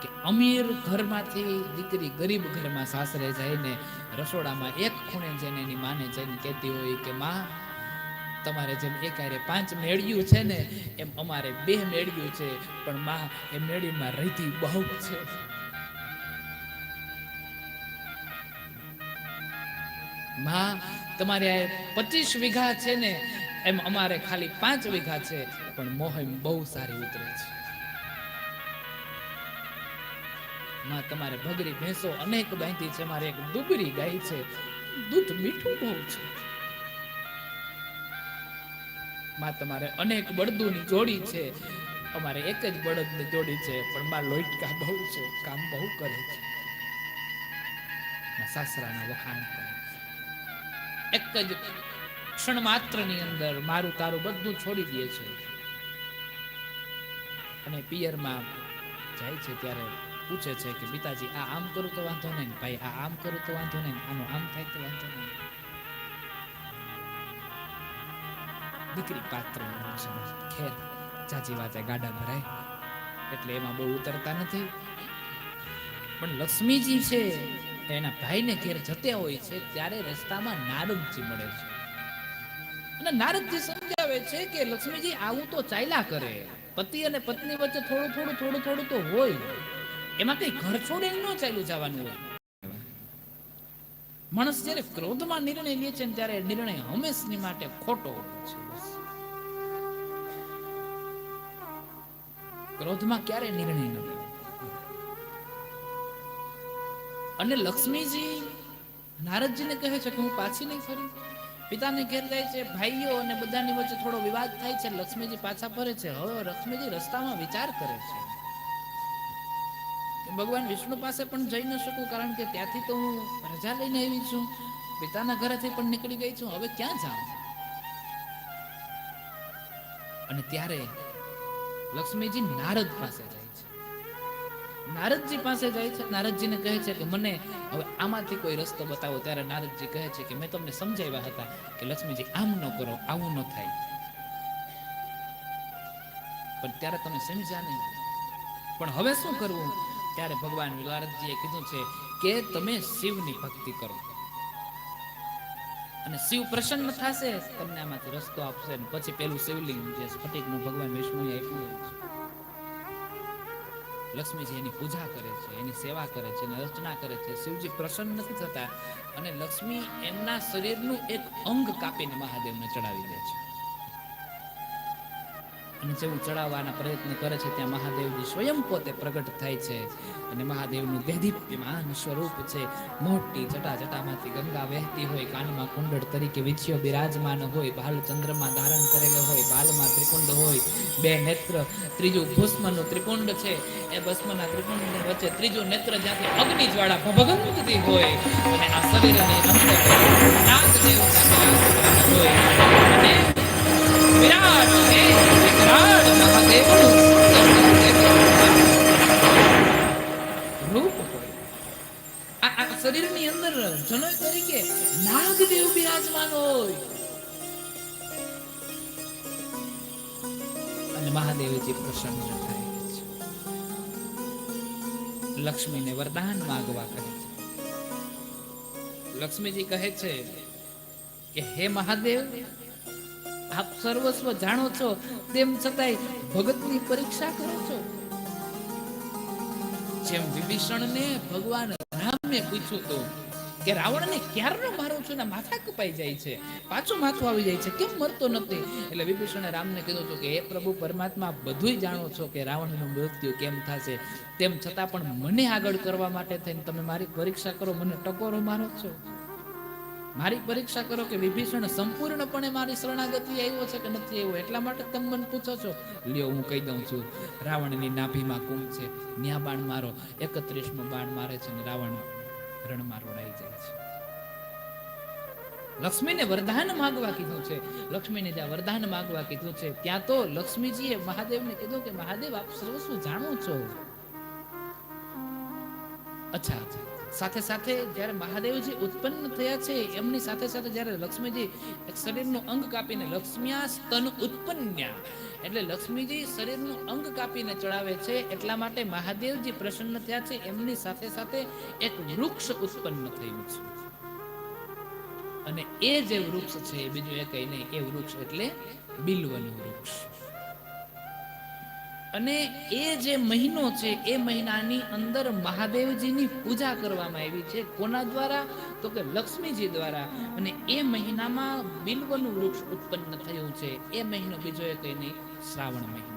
કે અમીર ઘરમાંથી દીકરી ગરીબ ઘરમાં સાસરે જઈને રસોડામાં એક ખૂણે જઈને એની માને જઈને કહેતી હોય કે માં તમારે જેમ એકારે 5 મેળ્યું છે ને એમ અમારે 2 મેળ્યું છે, પણ માં એ મેળીમાં રહી બહુ છે. માં તમારે 25 વીઘા છે ને એમ અમારે ખાલી 5 વીઘા છે, પણ મોહમ બહુ સારી ઉતરે છે. માં તમારે ભગરી ભેંસો અનેક બાંધી છે, મારે એક દુબરી ગાય છે, દૂધ મીઠું બહુ છે. માં તમારે અનેક બળદોની જોડી છે, અમારે એક જ બળદની જોડી છે, પણ માં લોટકા બહુ છે, કામ બહુ કરે છે. સાસરાના વખાણ કરે છે. એક જ ક્ષણ માત્રની અંદર મારું તારું બધું છોડી દે છે અને પિયરમાં જાય છે ત્યારે પૂછે છે કે પિતાજી આ આમ કરું તો વાંધો નહીં, ભાઈ આ આમ કરું તો વાંધો નહીં, આનું આમ થાય તો વાંધો નહીં. દીકરી પાત્ર ખેર ચાચી વાતે ગાડા ભરાય એટલે એમાં બહુ ઉતરતા નથી. પણ લક્ષ્મીજી છે એના ભાઈને ઘેર જતે હોય છે ત્યારે રસ્તામાં નારદજી મળે છે અને નારદજી સમજાવે છે કે લક્ષ્મીજી આવું તો ચાલ્યા કરે, પતિ અને પત્ની વચ્ચે થોડું તો હોય, એમાં કઈ ઘર છોડીને ન ચાલ્યું જવાનું હોય. માણસ જયારે ક્રોધમાં નિર્ણય લે છે ત્યારે નિર્ણય હંમેશની માટે ખોટો હોય છે. ક્રોધમાં ક્યારે નિર્ણય ન લે. અને લક્ષ્મીજી નારદજીને કહે છે કે હું પાછી નહીં ફરી. પિતાને ઘેર જાય છે, ભાઈઓ અને બધાની વચ્ચે થોડો વિવાદ થાય છે. લક્ષ્મીજી પાછા ફરે છે. હવે લક્ષ્મીજી રસ્તામાં વિચાર કરે છે કે ભગવાન વિષ્ણુ પાસે પણ જઈ ન શકું, કારણ કે ત્યાંથી તો હું રજા લઈને આવી છું, પિતાના ઘરેથી પણ નીકળી ગઈ છું, હવે ક્યાં જાઉં? અને ત્યારે લક્ષ્મીજી નારદ પાસે જાય છે. નારદજી પાસે જાય છે. નારદજીને કહે છે કે મને હવે આમાંથી કોઈ રસ્તો બતાવો. ત્યારે નારદજી કહે છે કે મેં તમને સમજાવ્યા હતા કે લક્ષ્મીજી આમ ન કરો, આવું ન થાય, પણ ત્યારે તમે સમજ્યા નહીં. પણ હવે શું કરવું? ત્યારે ભગવાન નારદજીએ કીધું છે કે તમે શિવની ભક્તિ કરો અને શિવ પ્રસન્ન થશે, તમને આમાંથી રસ્તો આપશે. અને પછી પેલું શિવલિંગ જે સ્ફટિકનું ભગવાન વિષ્ણુએ આપ્યું છે, લક્ષ્મીજી એની પૂજા કરે છે, એની સેવા કરે છે, એની અર્ચના કરે છે. શિવજી પ્રસન્ન નથી થતા અને લક્ષ્મી એમના શરીરનું એક અંગ કાપીને મહાદેવને ચડાવી દે છે. અને જેવું ચડાવવાના પ્રયત્ન કરે છે ત્યાં મહાદેવજી સ્વયં પોતે પ્રગટ થાય છે અને મહાદેવનું દેદીપ્યમાન સ્વરૂપ છે. મોટી જટામાંથી ગંગા વહેતી હોય, કાનમાં કુંડળ તરીકે વિછ્યો બિરાજમાન હોય, ભાલ ચંદ્રમાં ધારણ કરેલો હોય, ભાલમાં ત્રિકુંડ હોય, બે નેત્ર, ત્રીજું ભસ્મનું ત્રિકુંડ છે, એ ભસ્મના ત્રિકુંડની વચ્ચે ત્રીજું નેત્ર જ્યાંથી અગ્નિ જ્વાળા ભભગંતી હોય અને આ શરીરની અંદર નાગદેવ હોય અને વિરાટ વિકરાળ મહાદેવનું રૂપ હોય. આ શરીરની અંદર જનોય તરીકે નાગદેવ બિરાજમાન હોય અને મહાદેવજી પ્રસન્ન થાય છે. લક્ષ્મીને વરદાન માંગવા કહે છે. લક્ષ્મીજી કહે છે કે હે મહાદેવ, આપ સર્વસ્વ જાણો છો, તેમ છતાંય ભગતની પરીક્ષા કરો છો. જેમ વિભીષણને ભગવાન રામે પૂછ્યું હતું કે રાવણને ક્યારનો મારો છું ને માથા કપાઈ જાય છે, પાછું માથું આવી જાય છે, કેમ મરતો નથી? એટલે વિભીષણે રામને કીધું હતું કે હે પ્રભુ પરમાત્મા, બધુંય જાણો છો કે રાવણનું મૃત્યુ કેમ થશે, તેમ છતાં પણ મને આગળ કરવા માટે થઈને તમે મારી પરીક્ષા કરો, મને ટકોરો મારો છો. મારી પરીક્ષા કરો કે વિભીષણ સંપૂર્ણપણે મારી શરણાગતિ આવ્યો છે કે નથી આવ્યો, એટલા માટે તમે મને પૂછો છો. લ્યો હું કહી દઉં છું, રાવણની નાભીમાં કુંભ છે, ન્યા બાણ મારો. 31મો બાણ મારે છે અને રાવણ રણમાં રોડાઈ જાય છે. લક્ષ્મીને વરદાન માંગવા કીધું છે. લક્ષ્મીને જ્યાં વરદાન માંગવા કીધું છે ત્યાં તો લક્ષ્મીજીએ મહાદેવને કીધું કે મહાદેવ, આપ સર્વસ્વ જાણો છો. અચ્છા, સાથે સાથે જ્યારે મહાદેવજી ઉત્પન્ન થયા છે એમની સાથે સાથે જ્યારે લક્ષ્મીજી એક શરીરનું અંગ કાપીને લક્ષ્મ્યા સ્તન ઉત્પન્ન્યા, એટલે લક્ષ્મીજી શરીરનું અંગ કાપીને ચડાવે છે, એટલા માટે મહાદેવજી પ્રસન્ન થયા છે. એમની સાથે સાથે એક વૃક્ષ ઉત્પન્ન થયું છે અને એ જે વૃક્ષ છે એ બીજું એ કઈ નહીં, એ વૃક્ષ એટલે બિલ્વનું વૃક્ષ. અને એ જે મહિનો છે એ મહિનાની અંદર મહાદેવજીની પૂજા કરવામાં આવી છે. કોના દ્વારા? તો કે લક્ષ્મીજી દ્વારા. અને એ મહિનામાં બિલ્વનું વૃક્ષ ઉત્પન્ન થયું છે. એ મહિનો બીજો એ કઈ નહીં, શ્રાવણ મહિનો.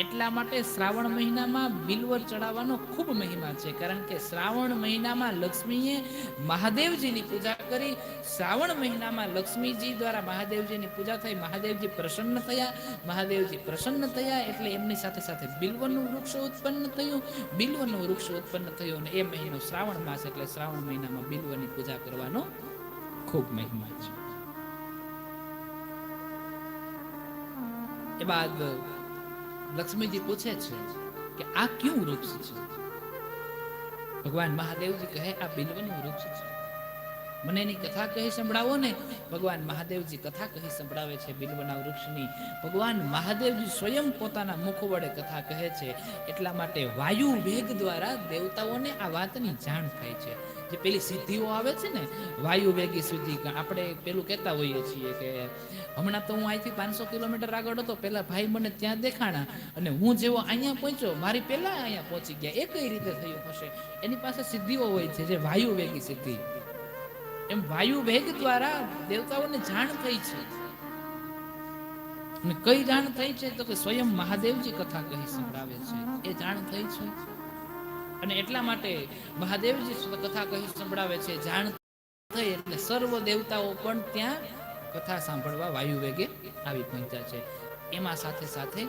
એટલા માટે શ્રાવણ મહિનામાં બિલ્વ ચડાવવાનો ખૂબ મહિમા છે, કારણ કે શ્રાવણ મહિનામાં લક્ષ્મીએ મહાદેવજીની પૂજા કરી. શ્રાવણ મહિનામાં લક્ષ્મીજી દ્વારા મહાદેવજીની પૂજા થઈ, મહાદેવજી પ્રસન્ન થયા. મહાદેવજી પ્રસન્ન થયા એટલે એમની સાથે સાથે બિલ્વનું વૃક્ષ ઉત્પન્ન થયું. બિલ્વનું વૃક્ષ ઉત્પન્ન થયું અને એ મહિનો શ્રાવણ માસ, એટલે શ્રાવણ મહિનામાં બિલ્વની પૂજા કરવાનો ખૂબ મહિમા છે. એ બાદ લક્ષ્મીજી પૂછે છે કે આ ક્યું વૃક્ષ છે? ભગવાન મહાદેવજી કહે આ બિલ્વનું વૃક્ષ છે. મને એની કથા કહી સંભળાવો ને. ભગવાન મહાદેવજી કથા કહી સંભળાવે છે બિલ્વના વૃક્ષની. ભગવાન મહાદેવજી સ્વયં પોતાના મુખ વડે કથા કહે છે. એટલા માટે વાયુ વેગ દ્વારા દેવતાઓને આ વાતની જાણ થાય છે. જે પેલી સિદ્ધિઓ આવે છે ને, વાયુ વેગી સિદ્ધિ, આપણે પેલું કહેતા હોઈએ છીએ કે હમણાં તો હું અહીંથી 500 કિલોમીટર આગળ હતો, પેલા ભાઈ મને ત્યાં દેખાણા અને હું જેવો અહીંયા પહોંચ્યો, મારી પેલા અહીંયા પહોંચી ગયા. એ કઈ રીતે થયું હશે? એની પાસે સિદ્ધિઓ હોય છે, જે વાયુ વેગી સિદ્ધિ. એમ વાયુ વેગ દ્વારા દેવતાઓને જાણ થઈ છે. અને કઈ જાણ થઈ છે? તો કે સ્વયં મહાદેવજી કથા કહી સંભળાવે છે, એ જાણ થઈ છે. અને એટલા માટે મહાદેવજી કથા કહી સંભળાવે છે, જાણ થઈ એટલે સર્વ દેવતાઓ પણ ત્યાં કથા સાંભળવા વાયુ વેગે આવી પહોંચ્યા છે. એમાં સાથે સાથે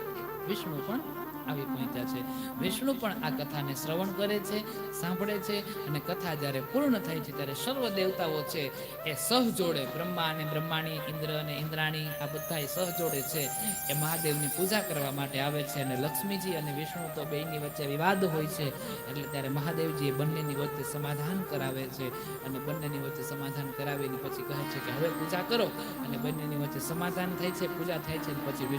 વિષ્ણુ પણ આવી પહોંચ્યા છે. વિષ્ણુ પણ આ કથાને શ્રવણ કરે છે, સાંભળે છે, અને કથા જ્યારે પૂર્ણ થાય છે ત્યારે સર્વ દેવતાઓ છે એ સહજોડે, બ્રહ્મા અને બ્રહ્માણી, ઇન્દ્ર અને ઇન્દ્રાણી, આ બધા સહજોડે છે એ મહાદેવની પૂજા કરવા માટે આવે છે. અને લક્ષ્મીજી અને વિષ્ણુ તો બેયની વચ્ચે વિવાદ હોય છે, એટલે ત્યારે મહાદેવજી એ બંનેની વચ્ચે સમાધાન કરાવે છે. અને બંનેની વચ્ચે સમાધાન કરાવીને પછી કહે છે કે હવે પૂજા કરો. અને બંનેની વચ્ચે સમાધાન થાય છે, પૂજા થાય છે, પછી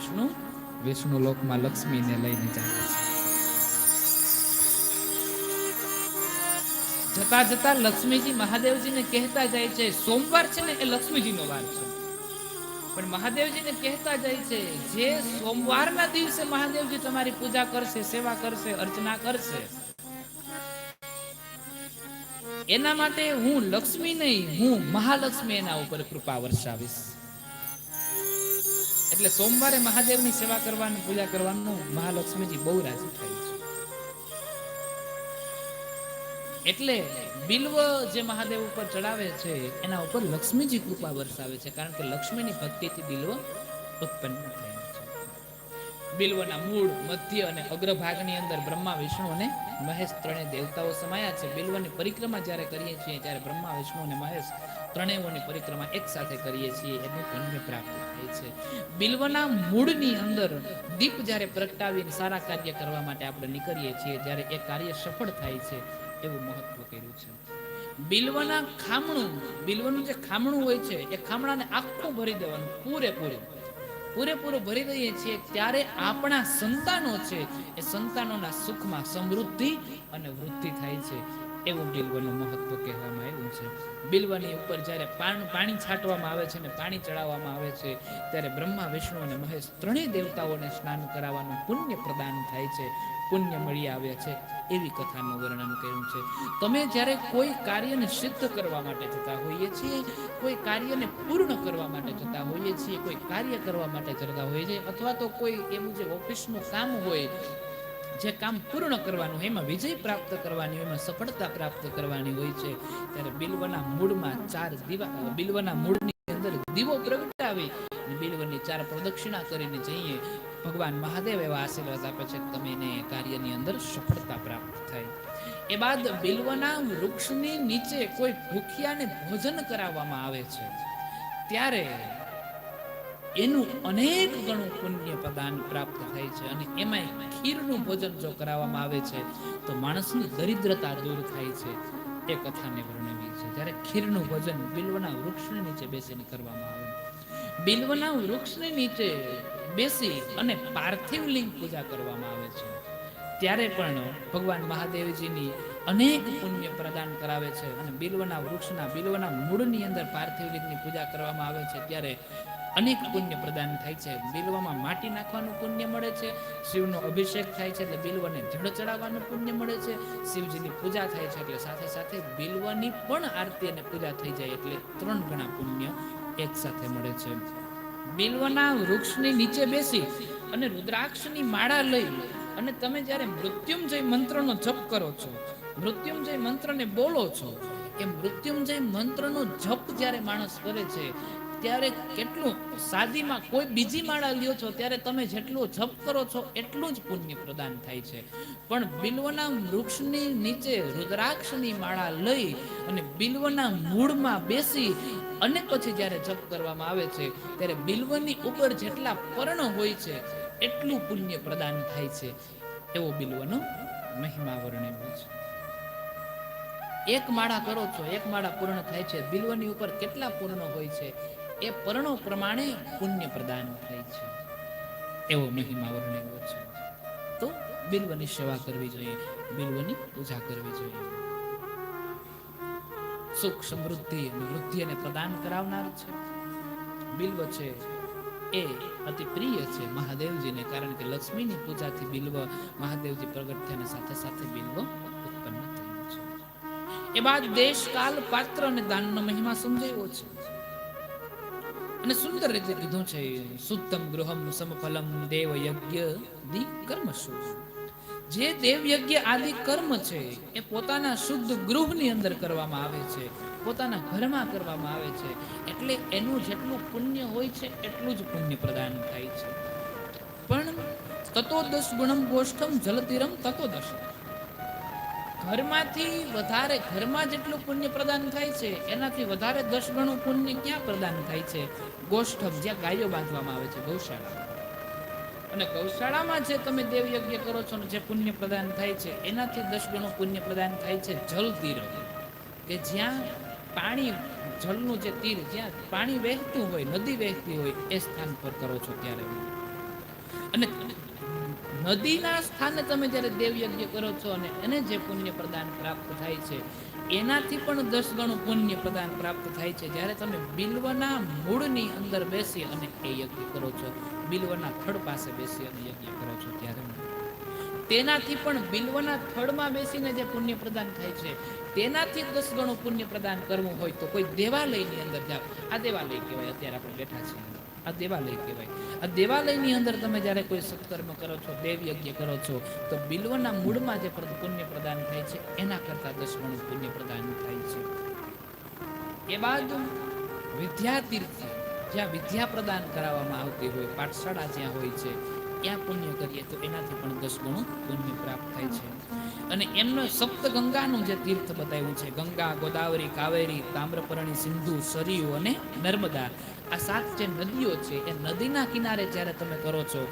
વિષ્ણુ લોકમાં લક્ષ્મીને લઈને જાય છે. જતા જતા લક્ષ્મીજી મહાદેવજીને કહેતા જાય છે, સોમવાર છે ને એ લક્ષ્મીજીનો વાર છે, પણ મહાદેવજીને કહેતા જાય છે જે સોમવારના દિવસે મહાદેવજી તમારી પૂજા કરશે, સેવા કરશે, અર્ચના કરશે, એના માટે હું લક્ષ્મી નહીં, હું મહાલક્ષ્મી એના ઉપર કૃપા વર્ષાવીશ. એટલે સોમવારે મહાદેવની સેવા કરવાની, પૂજા કરવાનું મહાલક્ષ્મીજી બહુ રાજી થાય છે. એટલે બિલ્વ જે મહાદેવ ઉપર ચડાવે છે એના ઉપર લક્ષ્મીજી કૃપા વરસાવે છે, કારણ કે લક્ષ્મીની ભક્તિથી બિલ્વ ઉત્પન્ન થયા છે. બિલ્વના મૂળ, મધ્ય અને અગ્રભાગની અંદર બ્રહ્મા, વિષ્ણુ અને મહેશ ત્રણેય દેવતાઓ સમાયા છે. બિલ્વની પરિક્રમા જ્યારે કરીએ છીએ ત્યારે બ્રહ્મા, વિષ્ણુ અને મહેશ ત્રણેયની પરિક્રમા એક સાથે કરીએ છીએ, એનું પુણ્ય પ્રાપ્ત થાય છે. બિલ્વના મૂળની અંદર દીપ જ્યારે પ્રગટાવીને સારા કાર્ય કરવા માટે આપણે નીકળીએ છીએ ત્યારે એ કાર્ય સફળ થાય છે, એવું મહત્વ કર્યું છે. બિલ્વના ખામણું, બિલ્વનું જે ખામણું હોય છે એ ખામણાને આખું ભરી દેવાનું, પૂરેપૂરું ભરી દઈએ છીએ ત્યારે આપણા સંતાનો છે એ સંતાનોના સુખમાં સમૃદ્ધિ અને વૃદ્ધિ થાય છે, એવું બિલ્વનું મહત્વ કહેવામાં આવ્યું છે. બિલ્વની ઉપર જ્યારે પાણી છાંટવામાં આવે છે અને પાણી ચડાવવામાં આવે છે ત્યારે બ્રહ્મા, વિષ્ણુ અને મહેશ ત્રણેય દેવતાઓને સ્નાન કરાવવાનું પુણ્ય પ્રદાન થાય છે, પુણ્ય મળી આવે છે, એવી કથાનું વર્ણન કર્યું છે. તમે જ્યારે કોઈ કાર્યને સિદ્ધ કરવા માટે જતા હોઈએ છીએ, કોઈ કાર્યને પૂર્ણ કરવા માટે જતા હોઈએ છીએ, કોઈ કાર્ય કરવા માટે જતા હોઈએ છીએ, અથવા તો કોઈ એવું જે ઓફિસનું કામ હોય, જે કામ પૂર્ણ કરવાનું, એમાં વિજય પ્રાપ્ત કરવાની, એમાં સફળતા પ્રાપ્ત કરવાની હોય છે, ત્યારે બિલ્વના મૂળમાં બિલ્વના મૂળની અંદર દીવો પ્રગટાવી બિલ્વની 4 પ્રદક્ષિણા કરીને જઈએ, ભગવાન મહાદેવ એવા આશીર્વાદ આપે છે કે તમે એને કાર્યની અંદર સફળતા પ્રાપ્ત થાય. એ બાદ બિલ્વના વૃક્ષની નીચે કોઈ ભૂખ્યાને ભોજન કરાવવામાં આવે છે ત્યારે એનું અનેક ગણું પુણ્ય પ્રદાન પ્રાપ્ત થાય છે. અને એમાં ખીરનું ભોજન જો કરાવવામાં આવે છે તો માણસની દરિદ્રતા દૂર થાય છે, એ કથાને વર્ણવી છે. જ્યારે ખીરનું ભોજન બિલ્વના વૃક્ષની નીચે બેસીને કરવામાં આવે, બિલ્વના વૃક્ષની નીચે બેસી અને પાર્થિવ લિંગ પૂજા કરવામાં આવે છે, ત્યારે પણ ભગવાન મહાદેવજીની અનેક પુણ્ય પ્રદાન કરાવે છે. અને બિલ્વના વૃક્ષના, બિલ્વના મૂળની અંદર પાર્થિવ લિંગની પૂજા કરવામાં આવે છે ત્યારે અનેક પુણ્ય પ્રદાન થાય છે. બિલ્વમાં માટી નાખવાનું પુણ્ય મળે છે, શિવનો અભિષેક થાય છે એટલે બિલ્વને જળ ચડાવવાનું પુણ્ય મળે છે, શિવજીની પૂજા થાય છે એટલે સાથે સાથે બિલ્વની પણ આરતી અને પૂજા થઈ જાય એટલે 3 ગણા પુણ્ય એક સાથે મળે છે. બિલ્વના વૃક્ષની નીચે બેસી અને રુદ્રાક્ષની માળા લઈ અને તમે જ્યારે મૃત્યુંજય મંત્રનો જપ કરો છો, મૃત્યુંજય મંત્રને બોલો છો, એ મૃત્યુંજય મંત્રનો જપ જ્યારે માણસ કરે છે ત્યારે કેટલું, સાદીમાં કોઈ બીજી માળા લ્યો છો ત્યારે તમે જેટલું જપ કરો છો એટલું જ પુણ્ય પ્રદાન થાય છે, પણ બિલ્વના વૃક્ષની નીચે રુદ્રાક્ષની માળા લઈ અને બિલ્વના મૂળમાં બેસી અને પછી જ્યારે જપ કરવામાં આવે છે ત્યારે બિલ્વની ઉપર જેટલા પર્ણ હોય છે એટલું પુણ્ય પ્રદાન થાય છે, એવો બિલ્વનો મહિમા વર્ણવ્યો છે. એક માળા કરો છો, એક માળા પૂર્ણ થાય છે, બિલ્વની ઉપર કેટલા પૂર્ણ હોય છે એ પર્ણો પ્રમાણે પુણ્ય પ્રદાન થાય છે, એવો મહિમા વર્ણવ્યો છે. તો બિલ્વની સેવા કરવી જોઈએ, બિલ્વની પૂજા કરવી જોઈએ. સુખ, સમૃદ્ધિ અને વૃદ્ધિને પ્રદાન કરાવનાર છે. બિલ્વ છે એ અતિ પ્રિય છે મહાદેવજીને, કારણ કે લક્ષ્મીની પૂજાથી બિલ્વ, મહાદેવજી પ્રગટ થઈને સાથે સાથે બિલ્વ ઉત્પન્ન થયું છે. એ બાદ દેશ, કાલ, પાત્ર અને દાનનો મહિમા સમજાયો છે અને સુંદર રીતે કીધું છે. શુદ્ધમ ગૃહમ સમફલમ દેવ યજ્ઞ દી કર્મસુ. જે દેવયજ્ઞ આદિ કર્મ છે એ પોતાના શુદ્ધ ગૃહની અંદર કરવામાં આવે છે, પોતાના ઘરમાં કરવામાં આવે છે, એટલે એનું જેટલું પુણ્ય હોય છે એટલું જ પુણ્ય પ્રદાન થાય છે. પણ તતો 10 ગુણમ ગોષ્ઠમ જલતીરમ તતો 10, ઘરમાંથી વધારે, ઘરમાં જેટલું પુણ્ય પ્રદાન થાય છે એનાથી વધારે 10 ગણું પુણ્ય ક્યાં પ્રદાન થાય છે? ગોષ્ઠમ, જ્યાં ગાયો બાંધવામાં આવે છે, ગૌશાળા. અને ગૌશાળામાં જે તમે દેવયજ્ઞ કરો છો ને જે પુણ્ય પ્રદાન થાય છે એનાથી 10 ગણું પુણ્ય પ્રદાન થાય છે જલ તીર, કે જ્યાં પાણી, જળનું જે તીર, જ્યાં પાણી વહેતું હોય, નદી વહેતી હોય એ સ્થાન પર કરો છો ત્યારે. અને નદીના સ્થાને તમે જ્યારે દેવયજ્ઞ કરો છો અને એને જે પુણ્ય પ્રદાન પ્રાપ્ત થાય છે એનાથી પણ 10 ગણું પુણ્ય પ્રદાન પ્રાપ્ત થાય છે જ્યારે તમે બિલ્વના મૂળની અંદર બેસી અને એ યજ્ઞ કરો છો, બિલ્વના થડ પાસે બેસી અને યજ્ઞ કરો છો ત્યારે. તેનાથી પણ બિલ્વના થડમાં બેસીને જે પુણ્ય પ્રદાન થાય છે તેનાથી 10 ગણું પુણ્ય પ્રદાન કરવું હોય તો કોઈ દેવાલયની અંદર જાઓ. આ દેવાલય કહેવાય, અત્યારે આપણે બેઠા છીએ, આ દેવાલય કહેવાય. આ દેવાલયની અંદર તમે જ્યારે કોઈ સત્કર્મ કરો છો, દેવયજ્ઞ કરો છો, તો બિલ્વના મૂળમાં જે પુણ્ય પ્રદાન થાય છે એના કરતા 10 ગણું પુણ્ય પ્રદાન થાય છે. એ બાદ વિદ્યાતીર્થ, જ્યાં વિદ્યા પ્રદાન કરાવવામાં આવતી હોય, પાઠશાળા જ્યાં હોય છે ત્યાં પુણ્ય કરીએ તો એનાથી પણ 10 ગણું પુણ્ય પ્રાપ્ત થાય છે. અને એમનો સપ્તગંગાનું જે તીર્થ બતાવ્યું છે, ગંગા, ગોદાવરી, કાવેરી, તામ્રપર્ણી, સિંધુ, સરયુ અને નર્મદા, આ 7 જે નદીઓ છે એ નદીના કિનારે જ્યારે તમે કરો છો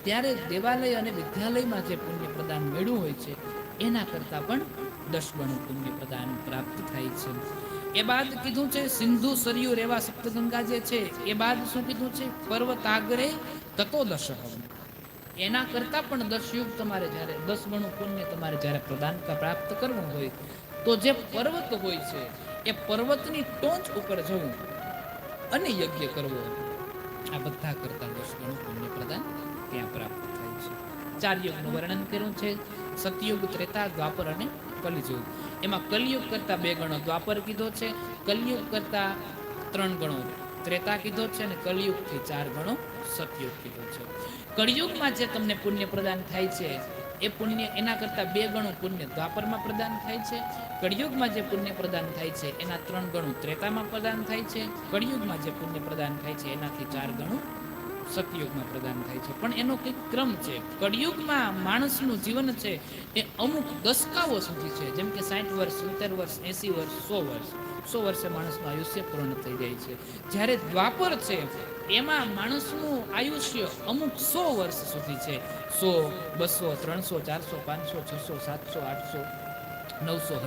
ત્યારે દેવાલય અને વિદ્યાલયમાં જે પુણ્ય પ્રદાન મેળવ્યું હોય છે એના કરતાં પણ 10 ગણું પુણ્ય પ્રદાન પ્રાપ્ત થાય છે. એ બાદ કીધું છે સિંધુ, સરયુ, રેવા, સપ્તગંગા જે છે એ બાદ શું કીધું છે? પર્વતાગ્રે તતો 10, એના કરતાં પણ 10 યુગ તમારે જ્યારે 10 ગણું પુણ્ય તમારે જ્યારે પ્રદાન પ્રાપ્ત કરવું હોય તો જે પર્વત હોય છે એ પર્વતની ટોચ ઉપર જવું અને યજ્ઞ કરવો, આ બધા કરતા 10 ગણું પુણ્ય પ્રદાન ત્યાં પ્રાપ્ત થાય છે. 4 યુગનું વર્ણન કર્યું છે, સતયુગ, ત્રેતા, દ્વાપર અને કલિયુગ. એમાં કલિયુગ કરતા 2 ગણો દ્વાપર કીધો છે, કલિયુગ કરતા 3 ગણો ત્રેતા કીધો છે અને કલિયુગથી 4 ગણો સતયુગ કીધો છે. કળિયુગમાં જે તમને પુણ્ય પ્રદાન થાય છે એ પુણ્ય, એના કરતાં 2 ગણું પુણ્ય દ્વાપરમાં પ્રદાન થાય છે. કળિયુગમાં જે પુણ્ય પ્રદાન થાય છે એના 3 ગણું ત્રેતામાં પ્રદાન થાય છે. કળિયુગમાં જે પુણ્ય પ્રદાન થાય છે એનાથી 4 ગણું સતયુગમાં પ્રદાન થાય છે. પણ એનો કંઈક ક્રમ છે. કળિયુગમાં માણસનું જીવન છે એ અમુક દશકાઓ સુધી છે, જેમ કે 60 વર્ષ, 70 વર્ષ, 80 વર્ષ, 100 વર્ષ, 100 વર્ષે માણસનું આયુષ્ય પૂર્ણ થઈ જાય છે. જ્યારે દ્વાપર છે એમાં માણસનું આયુષ્ય અમુક 100 વર્ષ સુધી છે. 100, 200, 300, 400, 500, 600, 700, 800, 900,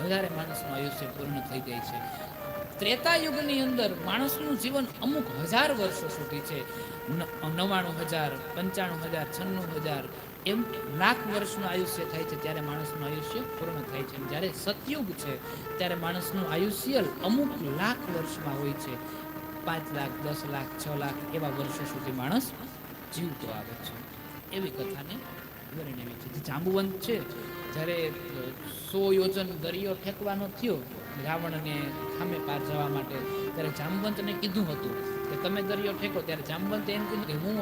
1000 માણસનું આયુષ્ય પૂર્ણ થઈ જાય છે. ત્રેતા યુગની અંદર માણસનું જીવન અમુક 1000 વર્ષો સુધી છે. 99,000, 95,000, 96,000 એમ લાખ વર્ષનું આયુષ્ય થાય છે ત્યારે માણસનું આયુષ્ય પૂર્ણ થાય છે. જ્યારે સતયુગ છે ત્યારે માણસનું આયુષ્ય અમુક લાખ વર્ષમાં હોય છે. 5 લાખ, 10 લાખ, 6 લાખ એવા વર્ષો સુધી માણસ જીવતો આવે છે. એવી કથાને વર્ણવી છે. જે જાંબુવંત છે, જ્યારે 100 યોજન દરિયો ફેંકવાનો થયો રાવણને સામે પાર જવા માટે, ત્યારે જાંબુવંતને કીધું હતું કે તમે દરિયો ફેંકો. ત્યારે જાંબુવંતે એમ કીધું કે હું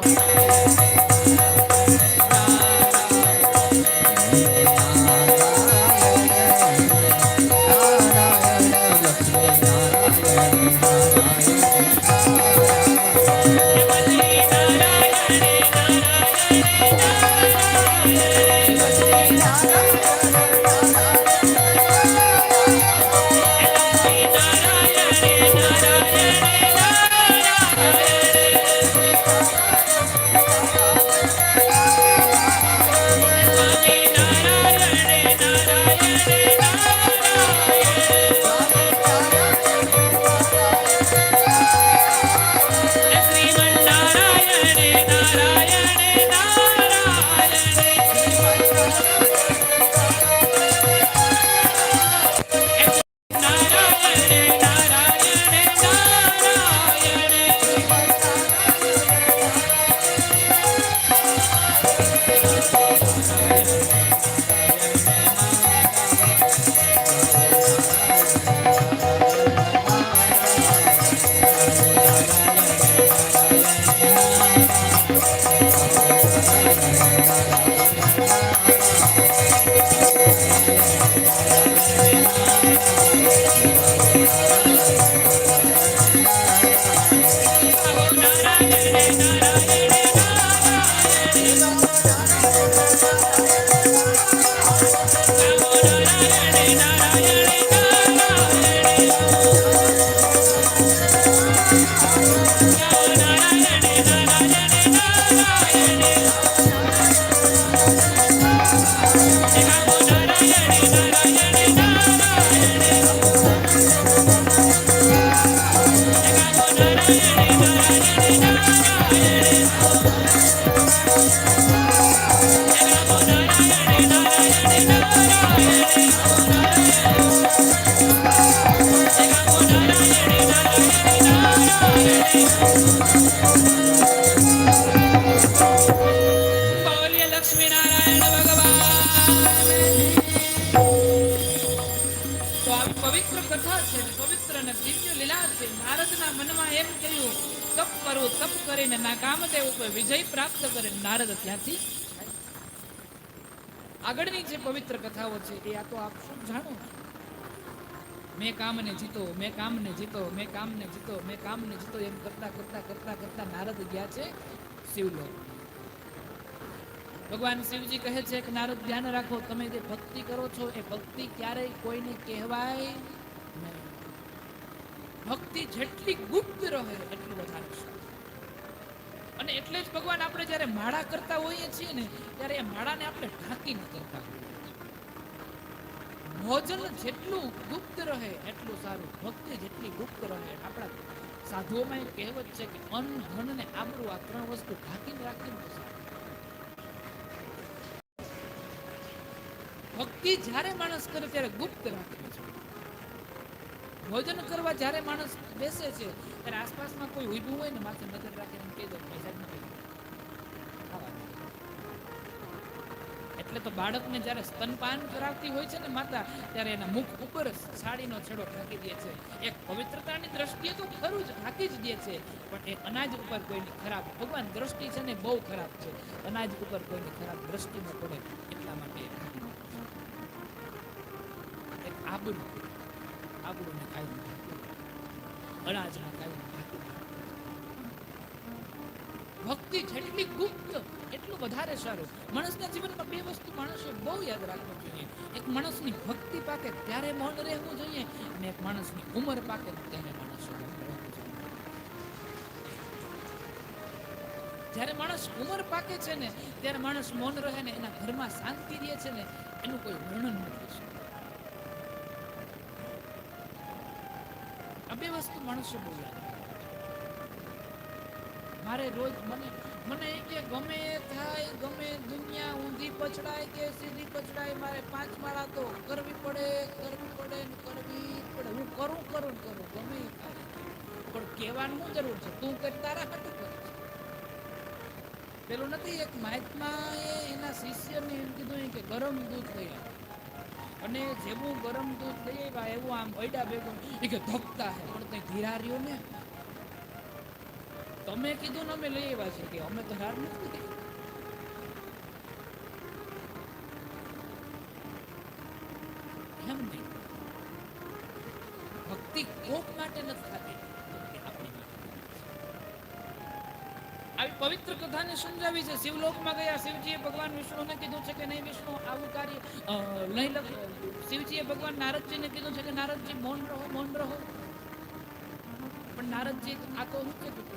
આવી પવિત્ર કથા છે, પવિત્ર અને દિવ્ય લીલા છે. નારદના મનમાં એમ થયું, તપ કરો, તપ કરીને ના કામદેવ ઉપર વિજય પ્રાપ્ત કરે. નારદ ત્યાંથી આગળની જે પવિત્ર કથાઓ છે એ આ તો આપ શું જાણો છો. મેં કામને જીતો, મેં કામને જીતો, મેં કામને જીતો, મેં કામને જીતો, એમ કરતા કરતા કરતા કરતા નારદ ગયા છે શિવલોક. ભગવાન શિવજી કહે છે કે નારદ, ધ્યાન રાખો, તમે જે ભક્તિ કરો છો એ ભક્તિ ક્યારેય કોઈને કહેવાય નહીં. ભક્તિ જેટલી ગુપ્ત રહે એટલું વધારે સારું. અને એટલે જ ભગવાન આપણે જ્યારે માળા કરતા હોઈએ છીએ ને, ત્યારે એ માળાને આપણે ઢાંકીને કરતા હોઈએ છીએ. ભોજન જેટલું ગુપ્ત રહે એટલું સારું, ભક્તિ જેટલી ગુપ્ત રહે. આપણા સાધુઓમાં એક કહેવત છે કે અન્ન, ધન ને આબરૂ, આ ત્રણ વસ્તુ ઢાંકીને રાખીને સારું. ભક્તિ જ્યારે માણસ કરે ત્યારે ગુપ્ત રાખે છે. ભોજન કરવા જ્યારે માણસ બેસે છે ત્યારે આસપાસમાં કોઈ ઊભું હોય ને માથે નજર રાખીને કહી દો એટલે તો બાળકને જ્યારે સ્તનપાન કરાવતી હોય છે ને માતા, ત્યારે એના મુખ ઉપર સાડીનો છેડો ઢાંકી દે છે. એક પવિત્રતાની દ્રષ્ટિએ તો ખરું જ ઢાંકી જ દે છે, પણ એ અનાજ ઉપર કોઈની ખરાબ, ભગવાન દ્રષ્ટિ છે ને બહુ ખરાબ છે, અનાજ ઉપર કોઈની ખરાબ દ્રષ્ટિ ન પડે એટલા માટે એક આબરૂને કાયમ, અનાજના કાયમ. ભક્તિ જેટલી ગુપ્ત એટલું વધારે સારું. માણસના જીવનમાં બે વસ્તુ માણસે બહુ યાદ રાખવું જોઈએ. એક માણસની ભક્તિ પાકે ત્યારે મૌન રહેવું જોઈએ, અને એક માણસની ઉંમર પાકે ત્યારે માણસ મૌન રહેવું જોઈએ. જ્યારે માણસ ઉંમર પાકે છે ને ત્યારે માણસ મૌન રહે ને એના ઘરમાં શાંતિ રહે છે ને, એનું કોઈ વર્ણન નથી. આ બે વસ્તુ માણસો બહુ યાદ રાખે. મારે રોજ મને કે ગમે થાય, ગમે દુનિયા ઊંધી પછડાય કે સીધી પછડાય, મારે 5 માળા તો કરવી પડે. હું કરું ગમે થાય. પણ કહેવાનું શું જરૂર છે? તું કરી, તારા હાટું કરે છે. પેલું નથી, એક મહાત્માએ એના શિષ્યને એમ કીધું કે ગરમ દૂધ લઈ આવ, અને જેવું ગરમ દૂધ લઈ આવ્યા એવું આમ અડા ભેગું કે ધપતા હે, પણ તઈ ધીરા રહ્યો ને. તમે કીધું ને અમે લઈ આવ્યા છે, કે અમે તો હાર નથી. એમ નહીં, ભક્તિ કોક માટે નથી થતી, આપણી માટે. આવી પવિત્ર કથાને સમજાવી છે. શિવલોકમાં ગયા, શિવજીએ ભગવાન વિષ્ણુને કીધું છે કે નહીં વિષ્ણુ આવું કાર્ય નહીં લખ. શિવજીએ ભગવાન નારદજીને કીધું છે કે નારદજી મૌન રહો. પણ નારદજી આ તો શું કીધું,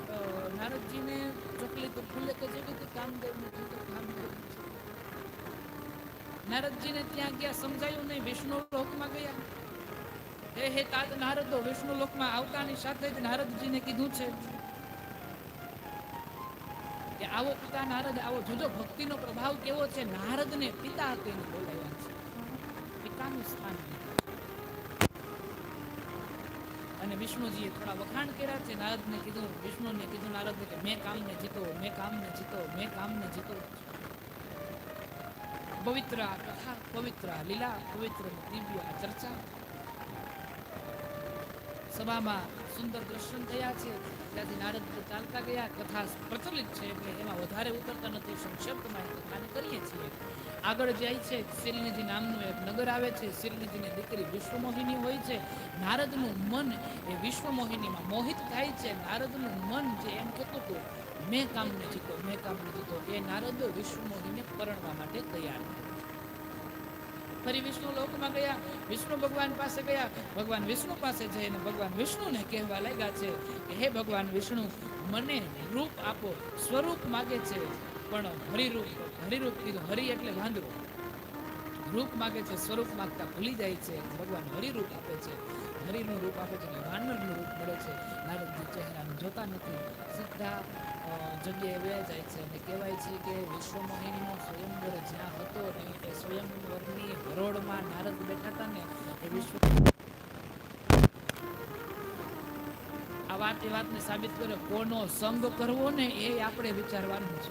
નારદજીને ચોકલી તો ફૂલે કે જેવી કામદેવ નથી તો કામદેવ. નારદજીને ત્યાં ગયા, સમજાયું નહીં. વિષ્ણુ લોકમાં ગયા. હે તાત નારદો, વિષ્ણુ લોકમાં આવતાની સાથે જ નારદજીને કીધું છે કે આવો પિતા નારદ, આવો જોજો ભક્તિનો પ્રભાવ કેવો છે. નારદને પિતા કહીને બોલાવ્યા છે, પિતાનું સ્થાન. અને વિષ્ણુજીએ થોડા વખાણ કર્યા છે. નારદને કીધું, વિષ્ણુને કીધું નારદને કે મેં કામને જીતો. પવિત્ર આ કથા, પવિત્ર આ લીલા, પવિત્ર દિવ્ય આ ચર્ચા. સભામાં સુંદર દર્શન થયા છે. ત્યાંથી નારદ ચાલતા ગયા. કથા પ્રચલિત છે એટલે એમાં વધારે ઉતરતા નથી, સંક્ષિપ્તમાં કથાને કરીએ છીએ. આગળ જાય છે, શિલનિધિ નામનું એક નગર આવે છે. શિલનિધિની દીકરી વિશ્વમોહિની હોય છે. નારદનું મન એ વિશ્વમોહિનીમાં મોહિત થાય છે. નારદનું મન જે એમ કહેતું હતું મેં કામને જીતો, એ નારદ વિશ્વમોહિને પરણવા માટે તૈયાર. ફરી વિષ્ણુ લોકમાં ગયા, વિષ્ણુ ભગવાન પાસે ગયા. ભગવાન વિષ્ણુ પાસે જઈને ભગવાન વિષ્ણુને કહેવા લાગ્યા છે કે હે ભગવાન વિષ્ણુ, મને રૂપ આપો. સ્વરૂપ માગે છે પણ હરિરૂપ કીધું. હરિ એટલે વાંદરો. રૂપ માગે છે, સ્વરૂપ માગતા ભૂલી જાય છે. ભગવાન હરિરૂપ આપે છે, હરિનું રૂપ આપે છે, વાનરનું રૂપ મળે છે. નારદજી ચહેરાને જોતા નથી, સીધા જગ્યાએ વયા જાય છે. અને કહેવાય છે કે વિશ્વમોહિનીનો સ્વયંવર જ્યાં હતો ને એ સ્વયંવરની હરોળમાં નારદ બેઠા હતા ને એ આ વાત એ વાતને સાબિત કરે. કોનો સંગ કરવો ને એ આપણે વિચારવાનું છે.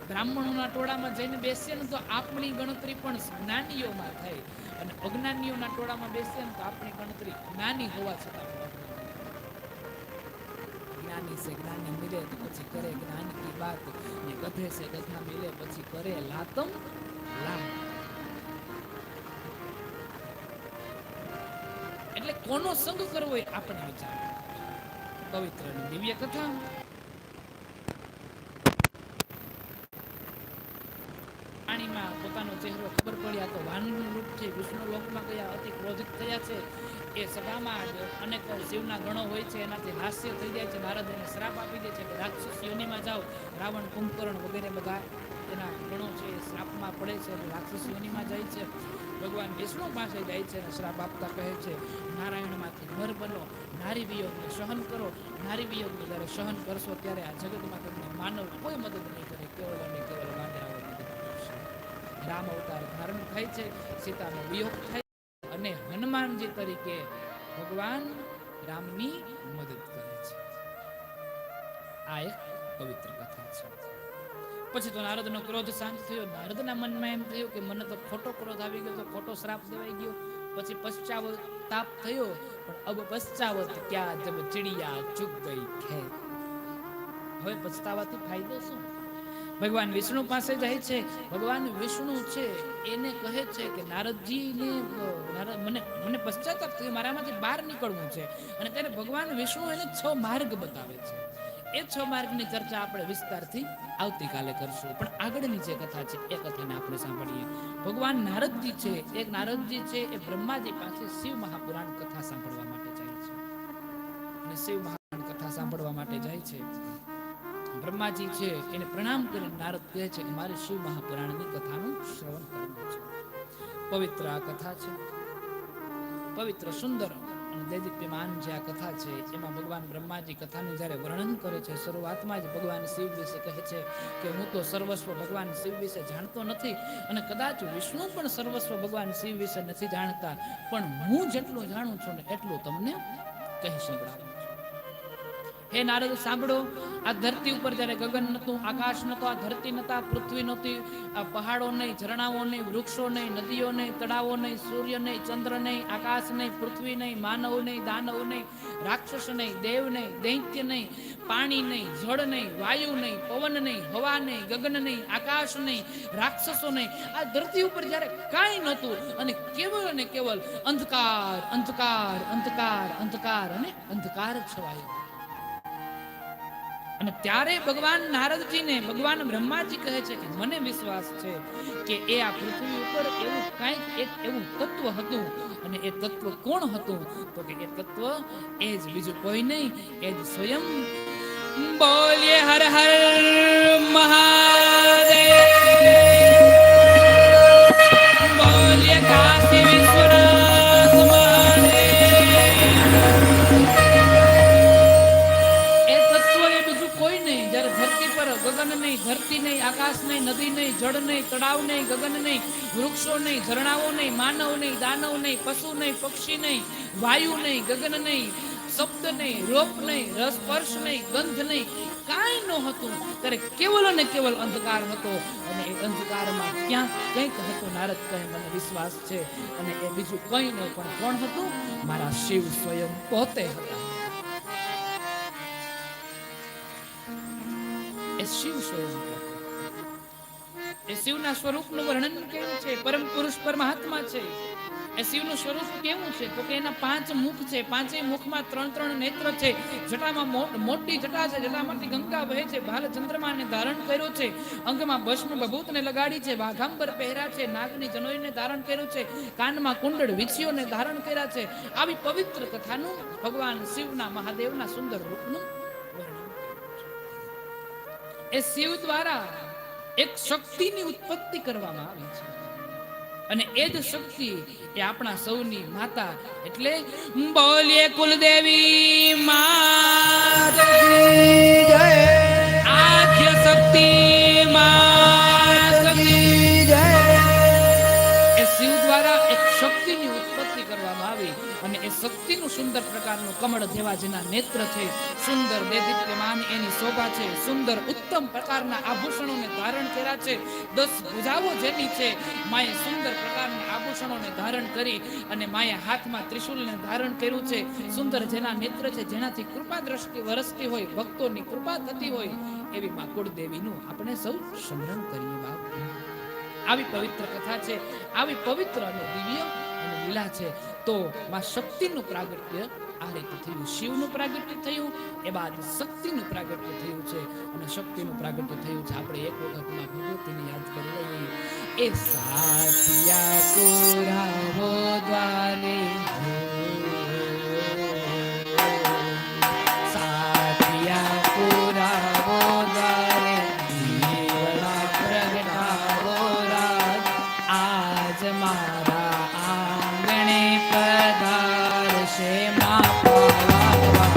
બ્રાહ્મણોના ટોળામાં જઈને બેસીએ ને તો આપણી ગણતરી પણ જ્ઞાનીઓમાં થાય, અને અજ્ઞાનીઓના ટોળામાં બેસીએ ને તો આપણી ગણતરી જ્ઞાની હોવા છતાં જ્ઞાની સે જ્ઞાની મિલે તો પછી કરે જ્ઞાન કી બાત, ને ગધે સે ગધા મિલે પછી કરે લાતમ લામ. એટલે કોનો સંગ કરવો એ આપણે વિચાર. પવિત્ર અને દિવ્ય કથા. પાણીમાં પોતાનો ચહેરો ખબર પડ્યા તો વાનરનું રૂપ છે, વિષ્ણુ લોકમાં ગયા, અતિ ક્રોધિત થયા છે. એ સભામાં અનેક શિવના ગણો હોય છે, એનાથી હાસ્ય થઈ જાય છે. નારદ એને શ્રાપ આપી દે છે કે રાક્ષસ યોનિમાં જાઓ. રાવણ, કુંભકર્ણ વગેરે બધા એના ગણો છે એ શ્રાપમાં પડે છે અને રાક્ષસ યોનિમાં જાય છે. ભગવાન વિષ્ણુ પાસે જાય છે અને શ્રાપ આપતા કહે છે, નારાયણમાંથી નર બનો, નારી વિયોગને સહન કરો. નારી વિયોગને જ્યારે સહન કરશો ત્યારે આ જગતમાં તમને માનવ કોઈ મદદ નહીં કરે, કેવળ અને કેવળ વાંદરાઓ મદદ કરશે. રામ અવતાર ધારણ થાય છે, સીતાનો વિયોગ થાય અને હનુમાનજી તરીકે ભગવાન રામની મદદ કરે છે. આ એક પવિત્ર કથા છે. પછી તો નારદનો ક્રોધ શાંત થયો. નારદના મનમાં એમ થયું કે મને તો ખોટો ક્રોધ આવી ગયો, તો ખોટો શ્રાપ દેવાઈ ગયો. પછી પશ્ચાતાપ થયો, પણ અબ પશ્ચાવત ક્યાં જબ ચિડિયા ચૂક ગઈ ખેત. હવે પછતાવાથી ફાયદો શું? ભગવાન વિષ્ણુ પાસે જાય છે. ભગવાન વિષ્ણુ છે એને કહે છે કે નારદજીને મને પશ્ચાતાપ થયો, મારામાંથી બહાર નીકળવું છે. અને ત્યારે ભગવાન વિષ્ણુ એને 6 માર્ગ બતાવે છે. એ 6 માર્ગની ચર્ચા આપણે વિસ્તારથી આવતીકાલે કરશું. પણ આગળની જે કથા છે એ કથાને આપણે સાંભળીએ. ભગવાન નારદજી છે, એક નારદજી છે એ બ્રહ્માજી પાસે શિવ મહાપુરાણ કથા સાંભળવા માટે જાય છે. અને શિવ મહાપુરાણ કથા સાંભળવા માટે જાય છે. બ્રહ્માજી છે એને પ્રણામ કરીને નારદ કહે છે કે મારે શિવ મહાપુરાણની કથાનું શ્રવણ કરવું છે. પવિત્ર આ કથા છે, પવિત્ર સુંદર અને દૈદીપ્યમાન જે આ કથા છે એમાં ભગવાન બ્રહ્માજી કથાનું જ્યારે વર્ણન કરે છે, શરૂઆતમાં જ ભગવાન શિવ વિશે કહે છે કે હું તો સર્વસ્વ ભગવાન શિવ વિશે જાણતો નથી, અને કદાચ વિષ્ણુ પણ સર્વસ્વ ભગવાન શિવ વિશે નથી જાણતા, પણ હું જેટલું જાણું છું ને એટલું તમને કહી સંભળાવું છું. હે નારદ સાંભળો, આ ધરતી ઉપર જ્યારે ગગન નહોતું, આકાશ નહોતો, આ ધરતી નહોતા, પૃથ્વી નહોતી, આ પહાડો નહીં, ઝરણાઓ નહીં, વૃક્ષો નહીં, નદીઓ નહીં, તળાવો નહીં, સૂર્ય નહીં, ચંદ્ર નહીં, આકાશ નહીં, પૃથ્વી નહીં, માનવ નહીં, દાનવ નહીં, રાક્ષસ નહીં, દેવ નહીં, દૈત્ય નહીં, પાણી નહીં, જળ નહીં, વાયુ નહીં, પવન નહીં, હવા નહીં, ગગન નહીં, આકાશ નહીં, રાક્ષસો નહીં, આ ધરતી ઉપર જ્યારે કાંઈ નહોતું અને કેવળ અને કેવળ અંધકાર અંધકાર અંધકાર અંધકાર અને અંધકાર છવાયો. અને ત્યારે ભગવાન નારદજીને ભગવાન બ્રહ્માજી કહે છે કે મને વિશ્વાસ છે કે એ આ પૃથ્વી ઉપર એવું કંઈક એક એવું તત્વ હતું. અને એ તત્વ કોણ હતું? તો કે એ તત્વ એ જ બીજું કોઈ નહીં, એ જ સ્વયં બોલીએ હર હર મહાદેવ, બોલીએ કાશી વિશ્વનાથ મહાદેવ. ગગન નહીં, ધરતી નહીં, આકાશ નહીં, નદી નહીં, જળ નહીં, તળાવ નહીં, ગગન નહીં, વૃક્ષો નહીં, ઝરણાઓ નહીં, માનવ નહીં, દાનવ નહીં, પશુ નહીં, પક્ષી નહીં, વાયુ નહીં, ગગન નહીં, શબ્દ નહીં, રૂપ નહીં, રસ, સ્પર્શ નહીં, ગંધ નહીં, કાંઈ ન હતું. ત્યારે કેવલ અને કેવલ અંધકાર હતો. અને એ અંધકારમાં ક્યાંક કંઈક હતું. નારદ કહે મને વિશ્વાસ છે, અને એ બીજું કંઈ ન, પણ કોણ હતું? મારા શિવ સ્વયં પોતે હતા. એ શિવ સ્વયં, એ શિવના સ્વરૂપનું વર્ણન કેમ છે? પરમ પુરુષ પરમાત્મા છે. એ શિવનું સ્વરૂપ કેવું છે? તો કે એના 5 મુખ છે, 5 મુખમાં 3 નેત્ર છે, જટામાં મોટી જટા છે, જટામાંથી ગંગા વહે છે, ભાલ ચંદ્રમાને ધારણ કર્યો છે, અંગમાં ભસ્મ બભૂતને લગાડી છે, વાઘાંબર પહેર્યા છે, નાગની જનોઈને ધારણ કર્યું છે, કાનમાં કુંડળ વિછીઓને ધારણ કર્યા છે. આવી પવિત્ર કથાનું ભગવાન શિવના મહાદેવના સુંદર રૂપનું વર્ણન. એ શિવ દ્વારા એક શક્તિની ઉત્પત્તિ કરવામાં આવી છે, અને એ જ શક્તિ એ આપણા સૌની માતા, એટલે બોલીએ કુલદેવી માતકી જય, આદ્ય શક્તિ માતકી જય. એ શિવ દ્વારા એક શક્તિની ઉત્પત્તિ કરવામાં આવી અને એ શક્તિનું સુંદર પ્રકારનું કમળ જેવા જેના નેત્ર છે, સુંદર દેદીપ્યમાન એની શોભા છે, સુંદર ઉત્તમ પ્રકારના આભૂષણોને ધારણ કર્યા છે, 10 ભુજાઓ જેની છે, માએ સુંદર પ્રકારના આભૂષણોને ધારણ કરી અને માએ હાથમાં ત્રિશૂલને ધારણ કર્યું છે, સુંદર જેના નેત્ર છે, જેનાથી કૃપા દ્રષ્ટિ વરસતી હોય, ભક્તોની કૃપા થતી હોય એવી મા કુળદેવીનું આપણે સૌ સ્મરણ કરીએ બાપ. આવી પવિત્ર કથા છે, આવી પવિત્ર અને દિવ્ય અને લીલા છે. તો માં શક્તિનું પ્રાગટ્ય આ રીતે થયું, શિવનું પ્રાગટ્ય થયું, એ બાદ શક્તિનું પ્રાગટ્ય થયું છે અને શક્તિનું પ્રાગટ્ય થયું છે. આપણે એક વખત માં ભગવતીને યાદ કરી લઈએ. એ સાતિયા પુરાવો દ્વારે સાતિયા પુરાવો દ્વારે દીવડા પ્રગટાવો રાજ આજ મારા આંગણે પધારશે મા પાવા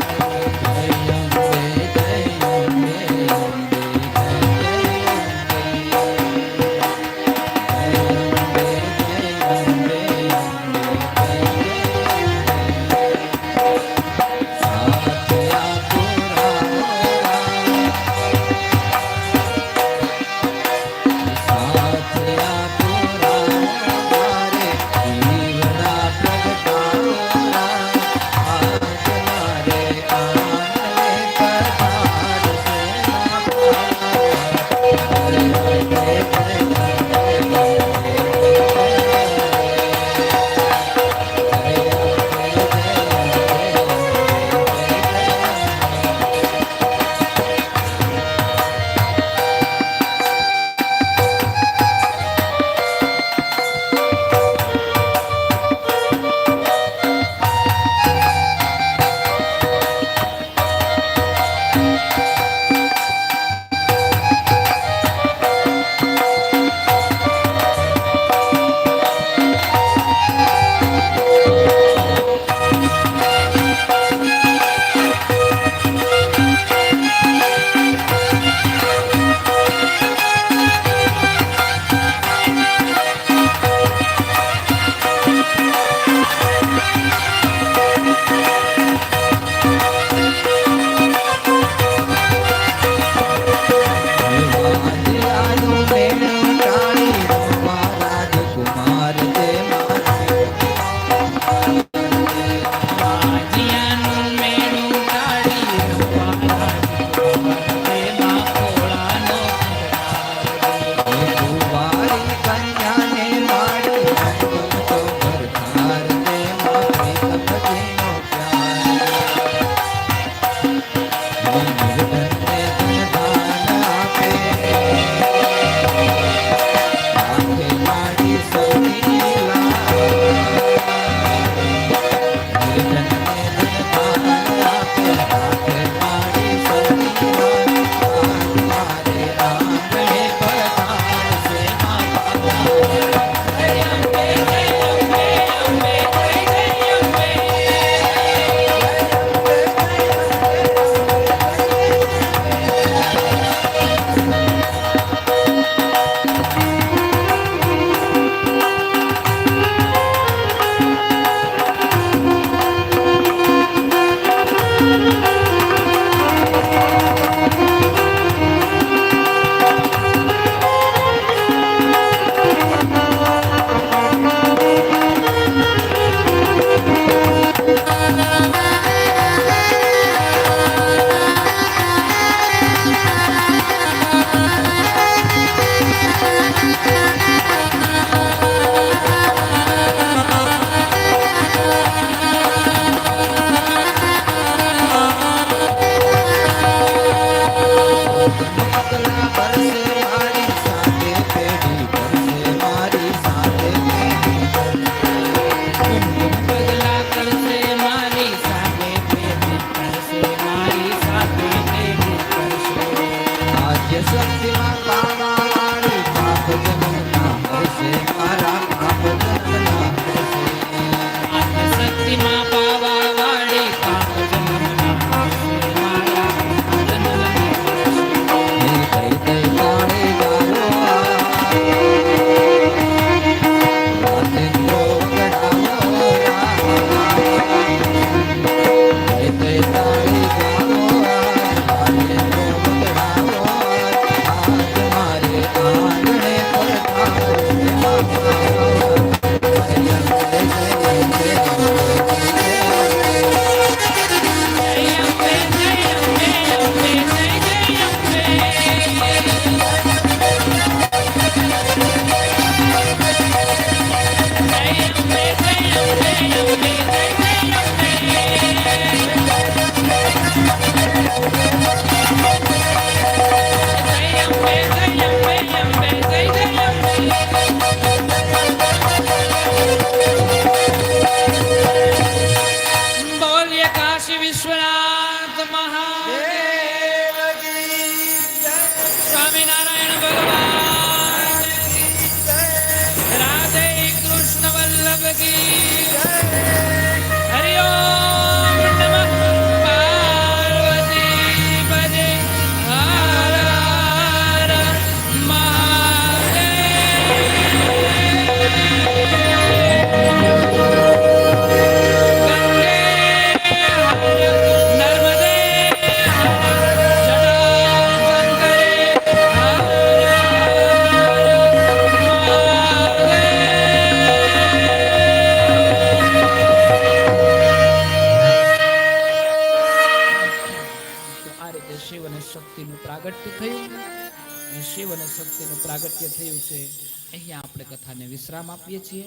વિશ્રામ આપીએ છીએ.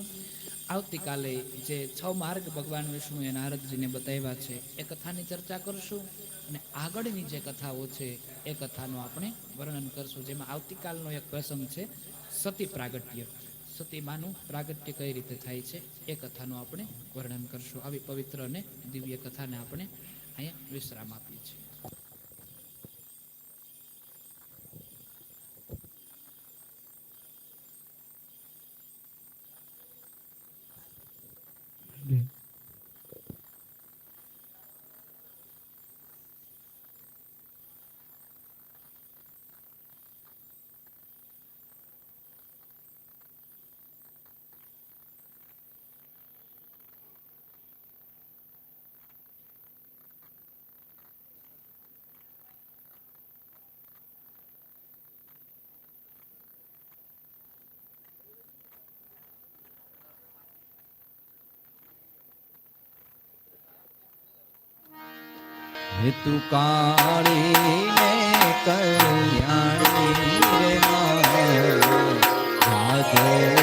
આવતીકાલે જે 6 માર્ગ ભગવાન વિષ્ણુએ નારદજીને બતાવ્યા છે એ કથાની ચર્ચા કરશું અને આગળની જે કથાઓ છે એ કથાનું આપણે વર્ણન કરશું. જેમાં આવતીકાલનો એક પ્રસંગ છે સતી પ્રાગટ્ય. સતીમાનું પ્રાગટ્ય કઈ રીતે થાય છે એ કથાનું આપણે વર્ણન કરશું. આવી પવિત્ર અને દિવ્ય કથાને આપણે અહીંયા વિશ્રામ આપીએ છીએ. હેતુ કાળી ને કલ્યાણી રે માધવ